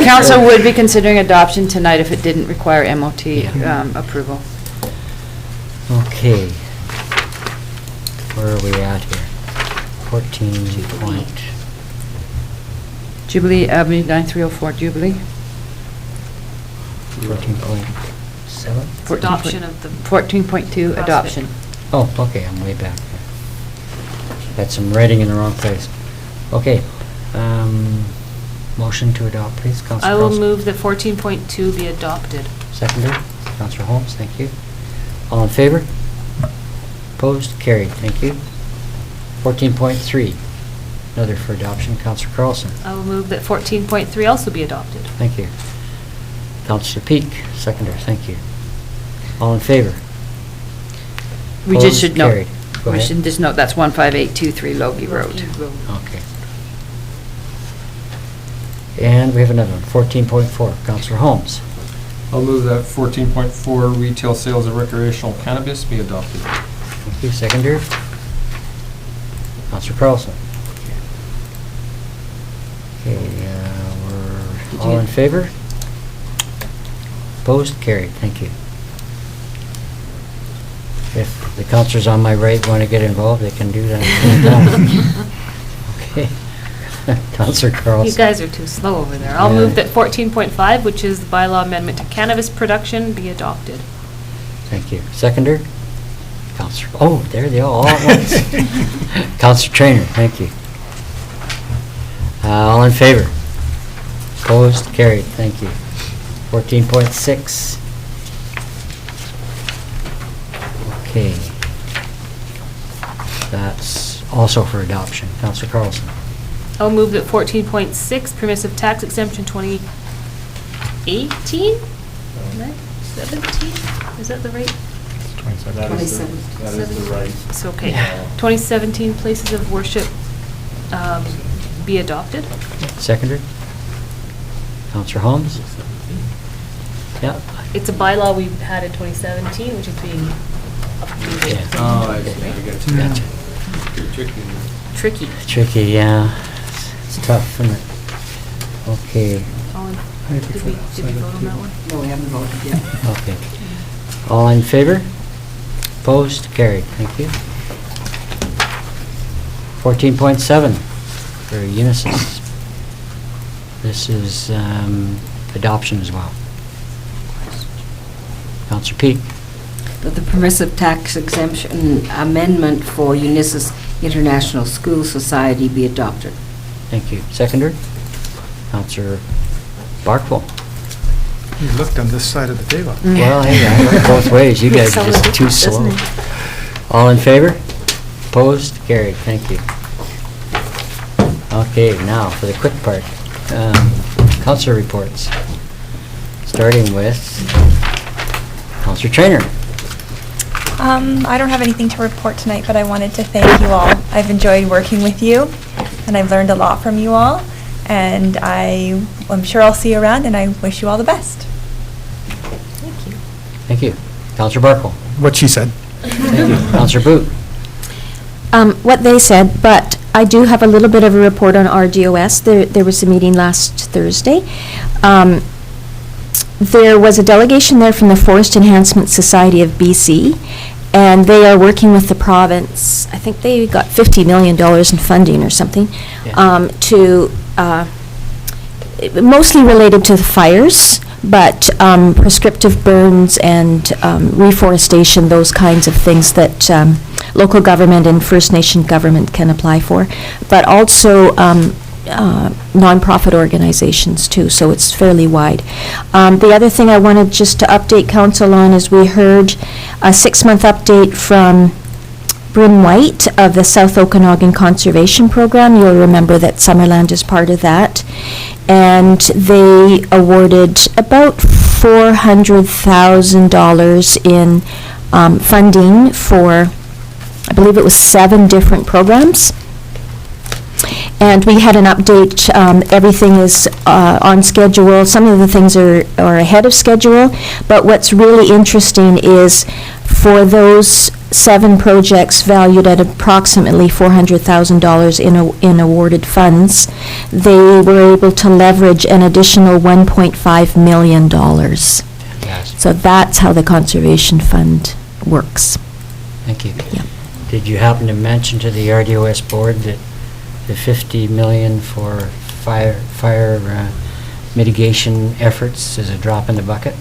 Council would be considering adoption tonight if it didn't require MOT Yeah. approval. Okay. Where are we at here? 14 point. Jubilee Avenue, 9304 Jubilee. 14.7? Adoption of the 14.2, CrossFit. adoption. Oh, okay, I'm way back there. Had some writing in the wrong place. Okay. Motion to adopt, please, Councillor I will Carlson. move that 14.2 be adopted. Seconder, Councillor Holmes, thank you. All in favor? Opposed? Carried, thank you. 14.3, another for adoption, Councillor Carlson, I will move that 14.3 also be adopted. thank you. Councillor Peak, seconder, thank you. All in favor? We just Opposed? should note, Carried. Go we ahead. should just note that's 15823 Logie Road. Okay. And we have another one, 14.4, Councillor Holmes. I'll move that 14.4 retail sales of recreational cannabis be adopted. Thank you, seconder. Councillor Carlson. Okay, we're all in favor? Opposed? Carried, thank you. If the councillors on my right want to get involved, they can do that. Okay. Councillor Carlson. You guys are too slow over there. I'll Yeah. move that 14.5, which is the bylaw amendment to cannabis production, be adopted. Thank you. Seconder? Councillor, oh, there they all at once. Councillor Trainer, thank you. All in favor? Opposed? Carried, thank you. 14.6. Okay. That's also for adoption. Councillor Carlson. I'll move that 14.6, permissive tax exemption 2018? Right? 17? Is that the right? That is the right. It's okay. 2017 places of worship be adopted. Seconder? Councillor Holmes? Yeah. It's a bylaw we had in 2017, which is being updated. Yeah. Oh, I see. I got you. Gotcha. Pretty tricky. Tricky. Tricky, yeah. It's tough, isn't it? Okay. All in- Did we vote on that one? No, we haven't voted yet. Okay. All in favor? Opposed? Carried. Thank you. 14.7 for Unisys. This is adoption as well. Councillor Peak. That the permissive tax exemption amendment for Unisys International School Society be adopted. Thank you. Seconder? Councillor Barkville. You looked on this side of the table. Well, hey, I look both ways. You guys are just too slow. All in favor? Opposed? Carried. Thank you. Okay, now for the quick part. Councilor reports. Starting with Councilor Trainer. I don't have anything to report tonight, but I wanted to thank you all. I've enjoyed working with you, and I've learned a lot from you all, and I'm sure I'll see you around, and I wish you all the best. Thank you. Councilor Barkle. What she said. Thank you. Councilor Boot. What they said, but I do have a little bit of a report on RDOS. There was a meeting last Thursday. There was a delegation there from the Forest Enhancement Society of BC, and they are working with the province. I think they got $50 million in funding or something, to, mostly related to the fires, but prescriptive burns and reforestation, those kinds of things that local government and First Nation government can apply for, but also nonprofit organizations too, so it's fairly wide. The other thing I wanted just to update council on is we heard a 6-month update from Bryn White of the South Okanagan Conservation Program. You'll remember that Summerland is part of that. And they awarded about $400,000 in funding for, I believe it was 7 different programs. And we had an update. Everything is on schedule. Some of the things are ahead of schedule. But what's really interesting is for those 7 projects valued at approximately $400,000 in awarded funds, they were able to leverage an additional $1.5 million. So that's how the Conservation Fund works. Thank you. Yeah. Did you happen to mention to the RDOS board that the $50 million for fire mitigation efforts is a drop in the bucket,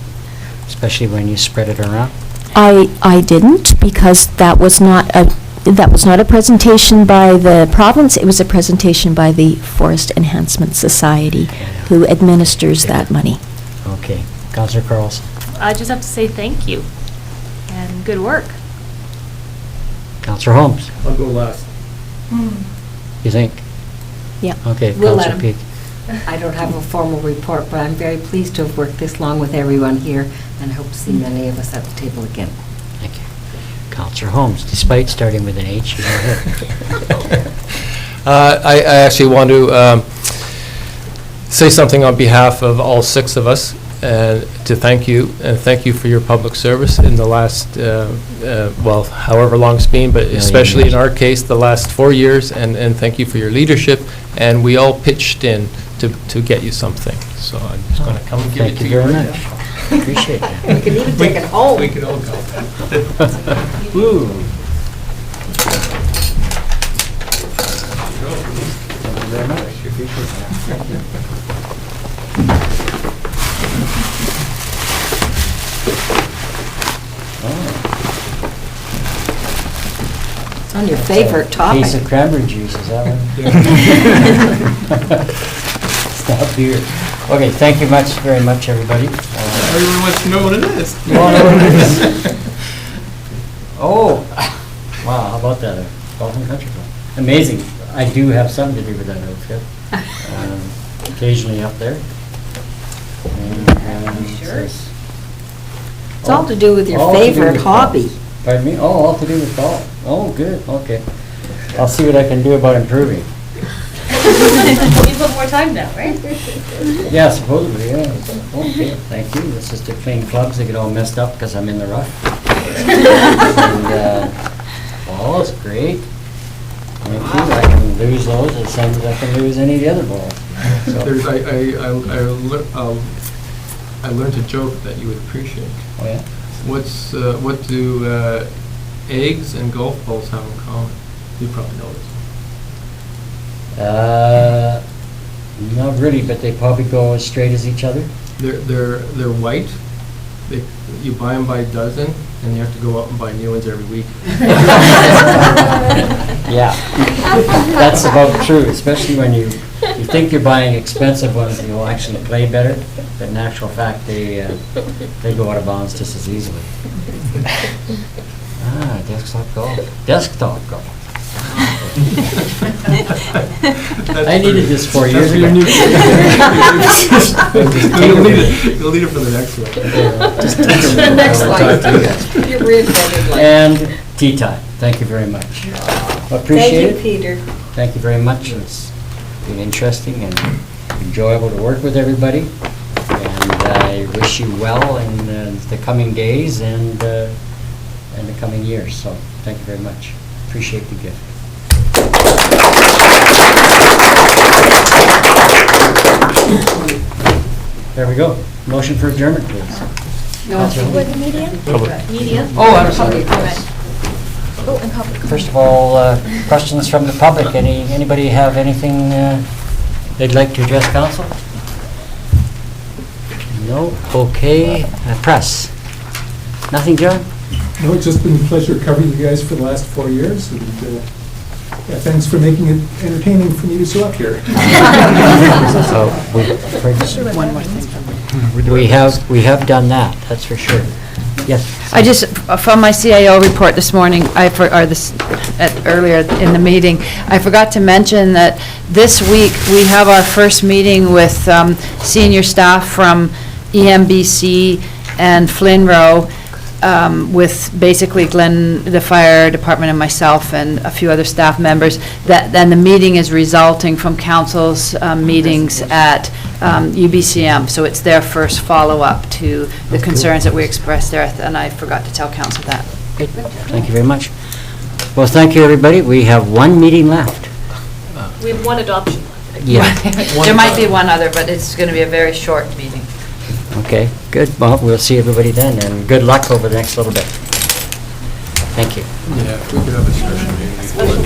especially when you spread it around? I didn't, because that was not a presentation by the province. It was a presentation by the Forest Enhancement Society, who administers that money. Okay. Councillor Carlson. I just have to say thank you and good work. Councillor Holmes. I'll go last. You think? Yeah. Okay. We'll let Councillor him. Peak. I don't have a formal report, but I'm very pleased to have worked this long with everyone here, and hope to see many of us at the table again. Thank you. Councillor Holmes, despite starting with an H, you go ahead. I actually want to say something on behalf of all 6 of us, and to thank you, and thank you for your public service in the last, well, however long it's been, but especially in our case, the last 4 years, and thank you for your leadership, and we all pitched in to get you something. So I'm just going to come and give it Thank to you you. very much. Appreciate that. We can even take it home. We could all go. Woo. Thank you very much. Appreciate that. Thank you. It's on your favorite topic. Case of cranberry juice, is that one? Stop beer. Okay, thank you very much, everybody. Everyone wants to know what it is. Oh, wow, how about that? Golf and Country Club. Amazing. I do have something to do with that outfit. Occasionally up there. Sure. It's all to do with your favorite hobby. Pardon me? Oh, all to do with golf. Oh, good, okay. I'll see what I can do about improving. You put more time now, right? Yeah, supposedly, yeah. Okay, thank you. This is to clean clubs that get all messed up because I'm in the rough. And, oh, it's great. Thank you. I can lose those the same as I can lose any of the other balls. So- I learned a joke that you would appreciate. Oh, yeah? What do eggs and golf balls have in common? You probably know this. Not really, but they probably go as straight as each other. They're white You buy them by dozen, and you have to go out and buy new ones every week. Yeah, that's about true, especially when you think you're buying expensive ones and you'll actually play better, but in actual fact, they go out of bounds just as easily. Desktop golf. Desktop golf. I needed this 4 years ago. You'll need it for the next one. The next slide. You reinvented life. And tea time. Thank you very much. Appreciate it. Peter. Thank you very much. It's been interesting and enjoyable to work with everybody. And I wish you well in the coming days and the coming years. So thank you very much. Appreciate the gift. There we go. Motion for adjournment, please. With the media? Media? Oh, I'm sorry. Oh, and public. First of all, questions from the public. Anybody have anything they'd like to address council? No? Okay. Press? Nothing, John? No, it's just been a pleasure covering you guys for the last 4 years, and thanks for making it entertaining for me to show up here. One more thing. We have done that, that's for sure. Yes. I just, from my CAO report this morning, earlier in the meeting, I forgot to mention that this week, we have our first meeting with senior staff from EMBC and Flinro, with basically Glenn, the fire department, and myself, and a few other staff members. Then the meeting is resulting from council's meetings at UBCM, so it's their first follow-up to the concerns that we expressed there, and I forgot to tell council that. Good. Thank you very much. Well, thank you, everybody. We have one meeting left. We have one adoption. Yeah. There might be one other, but it's going to be a very short meeting. Okay, good. Well, we'll see everybody then, and good luck over the next little bit. Thank you. Yeah, we could have a special meeting.